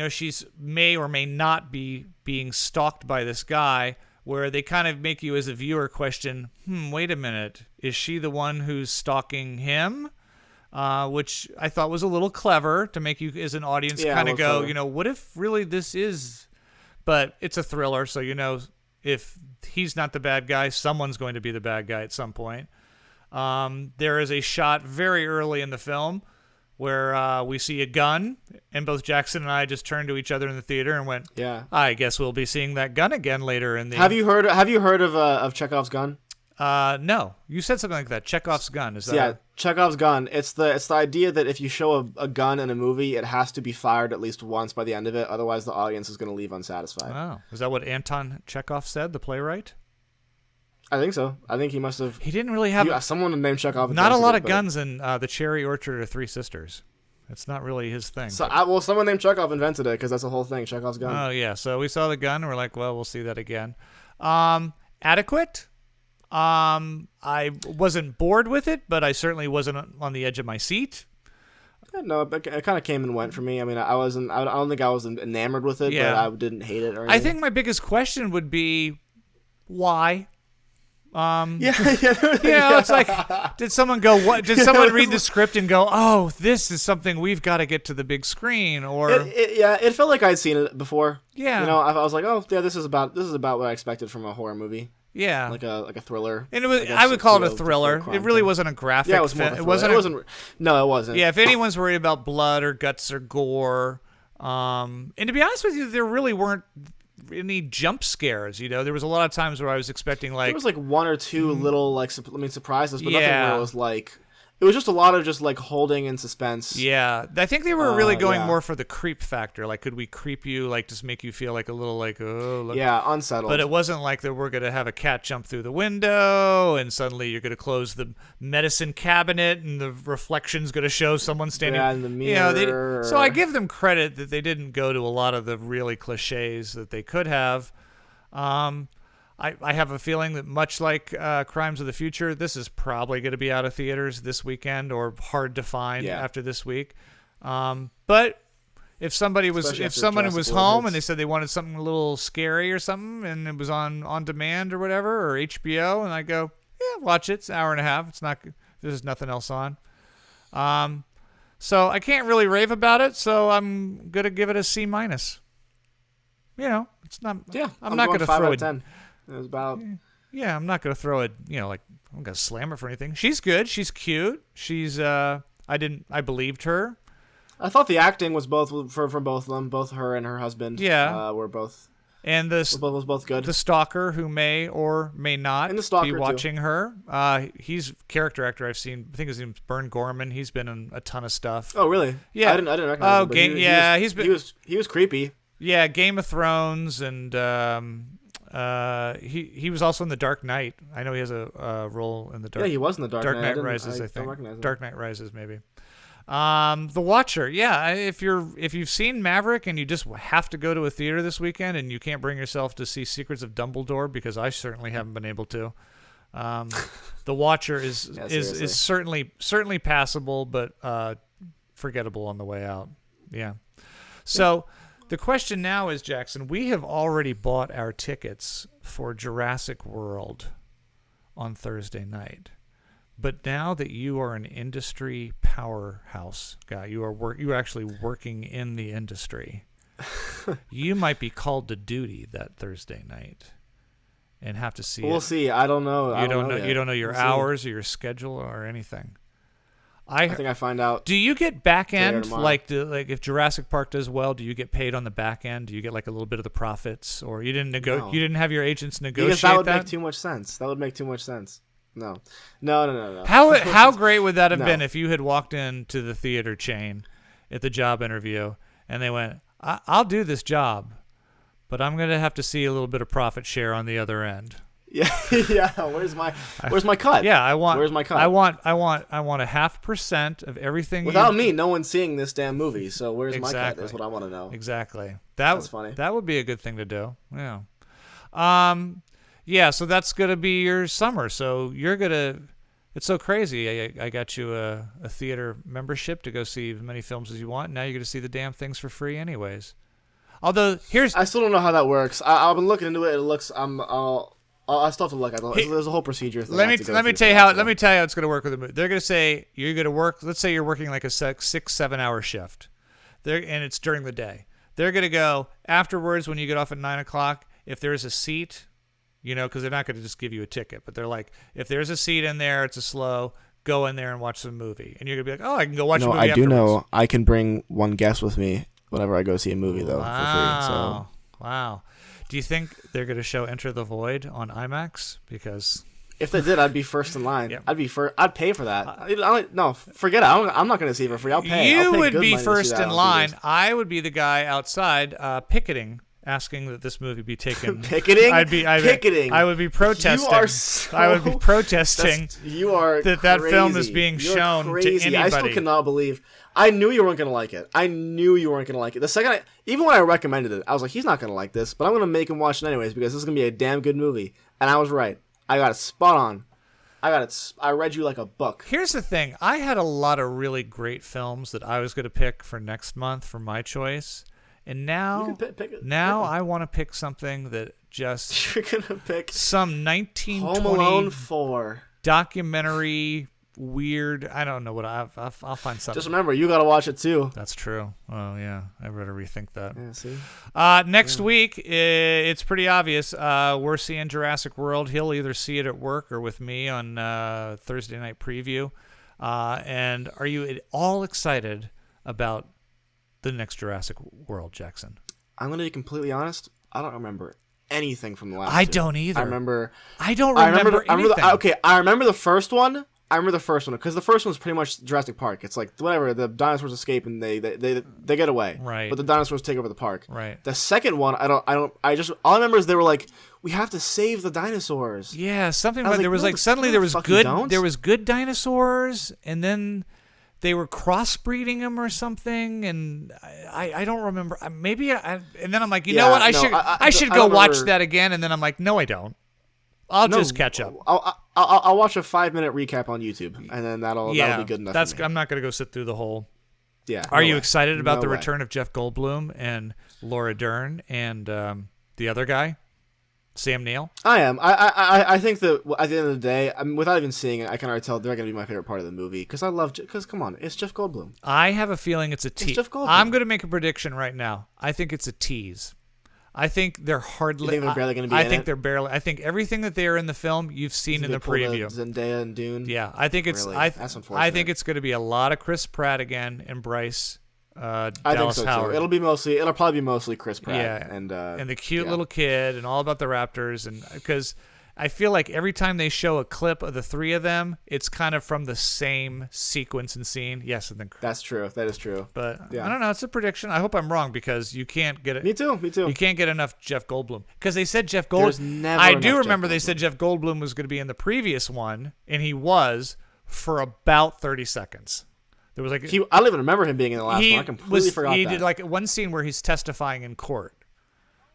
she's may or may not be being stalked by this guy, where they kind of make you as a viewer question, wait a minute, is she the one who's stalking him? Which I thought was a little clever to make you as an audience kind of go, clever. What if really this is, but it's a thriller. So, if he's not the bad guy, someone's going to be the bad guy at some point. There is a shot very early in the film where we see a gun, and both Jackson and I just turned to each other in the theater and went, "Yeah, I guess we'll be seeing that gun again later in the." Have you heard of Chekhov's gun? No, you said something like that. Chekhov's gun is that? Yeah, Chekhov's gun. It's the idea that if you show a gun in a movie, it has to be fired at least once by the end of it. Otherwise, the audience is going to leave unsatisfied. Oh, is that what Anton Chekhov said, the playwright? I think so. I think he must have. He didn't really have someone named Chekhov. Not a lot of guns in The Cherry Orchard or Three Sisters. It's not really his thing. So, someone named Chekhov invented it because that's the whole thing. Chekhov's gun. Oh yeah. So we saw the gun, and we're like, well, we'll see that again. Adequate. I wasn't bored with it, but I certainly wasn't on the edge of my seat. No, it kind of came and went for me. I mean, I don't think I was enamored with it, but I didn't hate it or anything. I think my biggest question would be, why? It's like, did someone go? What did someone read the script and go? Oh, this is something we've got to get to the big screen. Or it felt like I'd seen it before. Yeah, I was like, oh yeah, this is about what I expected from a horror movie. Yeah, like a thriller. And it was, I would call it a thriller. It really wasn't a graphic. Yeah, it was more. It wasn't. No, it wasn't. Yeah, if anyone's worried about blood or guts or gore, and to be honest with you, there really weren't any jump scares. There was a lot of times where I was expecting there was one or two little surprises, but nothing where it was like. It was just a lot of holding in suspense. Yeah, I think they were really going more for the creep factor. Like, could we creep you? Just make you feel like a little oh, look. Yeah, unsettled. But it wasn't like that we're going to have a cat jump through the window and suddenly you're going to close the medicine cabinet and the reflection's going to show someone standing in the mirror. So I give them credit that they didn't go to a lot of the really cliches that they could have. I have a feeling that much like Crimes of the Future, this is probably going to be out of theaters this weekend or hard to find after this week. But if someone was home and they said they wanted something a little scary or something and it was on demand or whatever, or HBO, and I go, yeah, watch it. It's an hour and a half. It's not. There's nothing else on. So I can't really rave about it. So I'm gonna give it a C-. It's not. Yeah, I'm not gonna throw it. 10. It was about. Yeah, I'm not gonna throw it. I'm gonna slam her for anything. She's good. She's cute. She's. I believed her. I thought the acting was both for both of them, both her and her husband. Yeah, were both. And was both good. The stalker, who may or may not be watching her. He's character actor I've seen. I think his name's Bern Gorman. He's been in a ton of stuff. Oh really? Yeah, I didn't recognize him. He was creepy. Yeah, Game of Thrones and. He was also in The Dark Knight. I know he has a role in the Dark. Yeah, he was in the Dark Knight. Dark Knight Rises, I think. Don't recognize him. Dark Knight Rises, maybe. The Watcher. Yeah, if you've seen Maverick and you just have to go to a theater this weekend and you can't bring yourself to see Secrets of Dumbledore, because I certainly haven't been able to. The Watcher is is certainly passable, but forgettable on the way out. Yeah. So the question now is, Jackson, we have already bought our tickets for Jurassic World on Thursday night. But now that you are an industry powerhouse guy, you are actually working in the industry. You might be called to duty that Thursday night and have to see. We'll see. I don't know. You don't know your hours or your schedule or anything. I think I find out. Do you get back end like if Jurassic Park does well? Do you get paid on the back end? Do you get like a little bit of the profits, or you didn't You didn't have your agents negotiate because that would make too much sense. That would make too much sense. No. How great would that have been if you had walked into the theater chain at the job interview and they went, "I'll do this job, but I'm going to have to see a little bit of profit share on the other end." Yeah. Where's my cut? Yeah, Where's my cut? I want 0.5% of everything. Without me, no one's seeing this damn movie. So where's my cut? That's what I want to know. Exactly. That's funny. That would be a good thing to do. Yeah. Yeah. So that's gonna be your summer. So you're gonna. It's so crazy. I got you a theater membership to go see as many films as you want. Now you're gonna see the damn things for free, anyways. Although I still don't know how that works. I've been looking into it. It looks. I still have to look. There's a whole procedure thing. Let me tell you how it's going to work with the movie. They're going to say you're going to work. Let's say you're working like a 6-7 hour shift, and it's during the day. They're going to go afterwards when you get off at 9:00. If there's a seat, because they're not going to just give you a ticket, but they're like, if there's a seat in there, it's a slow. Go in there and watch the movie, and you're going to be like, oh, I can go watch a movie. I do afterwards. know I can bring one guest with me whenever I go see a movie though for free. So. Wow. Do you think they're going to show Enter the Void on IMAX? Because if they did, I'd be first in line. Yeah. I'd pay for that. No, forget it. I'm not going to see it for free. I'll pay. You I'll pay would good be money first in line. theaters. I would be the guy outside picketing, asking that this movie be taken. Picketing? Picketing. I would be protesting. You are I would be protesting. You are that crazy. Film is being shown crazy. to anybody. I still cannot believe. I knew you weren't going to like it. The second, even when I recommended it, I was like, he's not going to like this, but I'm going to make him watch it anyways because this is going to be a damn good movie. And I was right. I got it spot on. I read you like a book. Here's the thing. I had a lot of really great films that I was going to pick for next month for my choice. And now, I want to pick something that just... You're going to pick... Some 1920... Home Alone 4. Documentary... Weird. I don't know what I'll find something. Just remember, you got to watch it too. That's true. Oh yeah, I better rethink that. Yeah, see. Next week, it's pretty obvious. We're seeing Jurassic World. He'll either see it at work or with me on Thursday night preview. And are you at all excited about the next Jurassic World, Jackson? I'm gonna be completely honest. I don't remember anything from the last. I don't either. I don't remember anything. I remember the first one. Because the first one's pretty much Jurassic Park. It's like whatever, the dinosaurs escape and they get away. Right. But the dinosaurs take over the park. Right. The second one, all I remember is they were like, we have to save the dinosaurs. Yeah, something like there was like suddenly there was good dinosaurs and then they were crossbreeding them or something, and I don't remember. And then I'm like, you know what? I should go watch that again, and then I'm like, no, I don't. I'll just catch up. I'll watch a 5-minute recap on YouTube, and then that'll be good enough. For me. I'm not going to go sit through the whole. Yeah. Are you excited about the return of Jeff Goldblum and Laura Dern and the other guy, Sam Neill? I am. I think that at the end of the day, without even seeing it, I can already tell they're going to be my favorite part of the movie because come on, it's Jeff Goldblum. I have a feeling it's a tease. It's Jeff Goldblum. I'm going to make a prediction right now. I think it's a tease. I think they're hardly. You think they're barely going to be? I think everything that they are in the film you've seen in the preview. Zendaya and Dune. Yeah, I think it's. Really? That's unfortunate. I think it's going to be a lot of Chris Pratt again and Bryce. I Dallas think so Howard. Too. It'll probably be mostly Chris Pratt. Yeah, and the cute little kid and all about the Raptors, and because I feel like every time they show a clip of the three of them, it's kind of from the same sequence and scene. Yes, and then that's true. That is true. But I don't know. It's a prediction. I hope I'm wrong because you can't get it. Me too. You can't get enough Jeff Goldblum because they said Jeff Goldblum. I do remember they said Jeff Goldblum was going to be in the previous one, and he was for about 30 seconds. There was like I don't even remember him being in the last one. I completely forgot that. He did like one scene where he's testifying in court.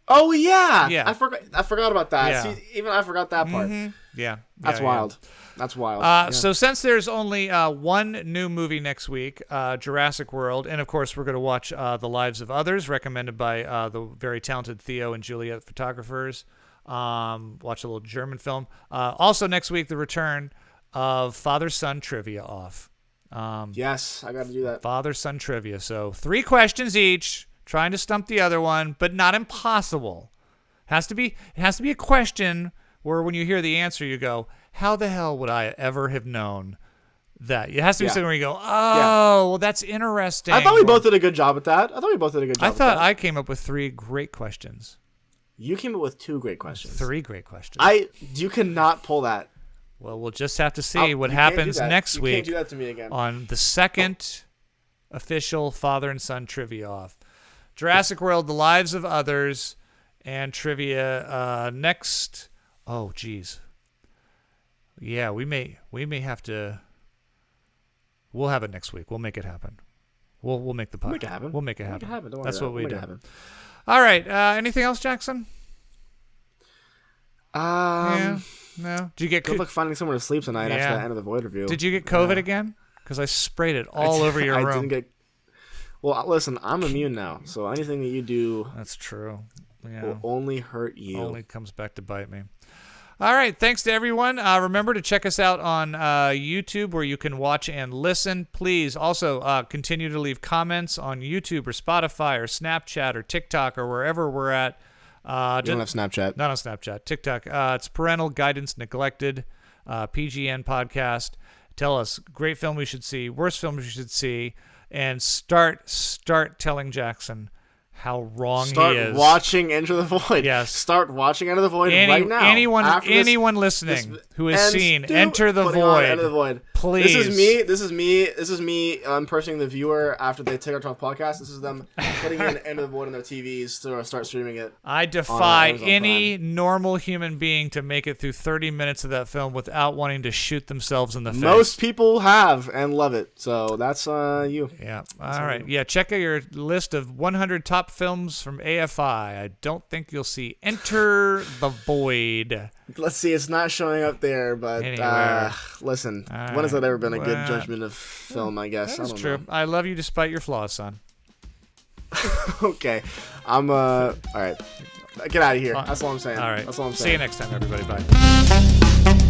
Oh yeah. Yeah. I forgot about that. Yeah. See, even I forgot that part. Yeah. That's wild. That's wild. So since there's only one new movie next week, Jurassic World, and of course we're going to watch The Lives of Others, recommended by the very talented Theo and Juliet photographers. Watch a little German film. Also next week, the return of Father-Son Trivia Off. Yes, I got to do that. Father-Son Trivia. So 3 questions each, trying to stump the other one, but not impossible. It has to be a question where when you hear the answer, you go, how the hell would I ever have known that? It has to be something where you go, well, that's interesting. I thought we both did a good job at that. I thought I came up with 3 great questions. You came up with 2 great questions. 3 great questions. You cannot pull that. Well, we'll just have to see what happens next week. You can't do that to me again. On the second official Father and Son Trivia Off. Jurassic World, The Lives of Others, and trivia next. Oh, geez. Yeah, we may have to. We'll have it next week. We'll make it happen. We'll make the podcast. We'll make it happen. That's what we do. All right. Anything else, Jackson? Yeah. No. Did you get? Good luck finding somewhere to sleep tonight after that End of the Void review. Did you get COVID again? Because I sprayed it all over your room. I didn't get. Well, listen, I'm immune now, so anything that you do. That's true. Yeah. Will only hurt you. Only comes back to bite me. All right. Thanks to everyone. Remember to check us out on YouTube where you can watch and listen. Please also continue to leave comments on YouTube or Spotify or Snapchat or TikTok or wherever we're at. You don't have Snapchat. Not on Snapchat. TikTok. It's Parental Guidance Neglected, PGN podcast. Tell us great film we should see, worst film we should see, and start telling Jackson how wrong he is. Start watching Enter the Void. Yes. Start watching Enter the Void right now. Anyone listening who has seen Enter the Void, please. This is me impersonating the viewer after they take our podcast. This is them putting in Enter the Void on their TVs to start streaming it. I defy any normal human being to make it through 30 minutes of that film without wanting to shoot themselves in the face. Most people have and love it. So that's you. Yeah. All right. Yeah. Check out your list of 100 top films from AFI. I don't think you'll see Enter the Void. Let's see. It's not showing up there, but listen. When has that ever been a good judgment of film? I guess that's true. I love you despite your flaws, son. Okay, I'm all right. Get out of here. That's all I'm saying. All right. That's all I'm saying. See you next time, everybody. Bye.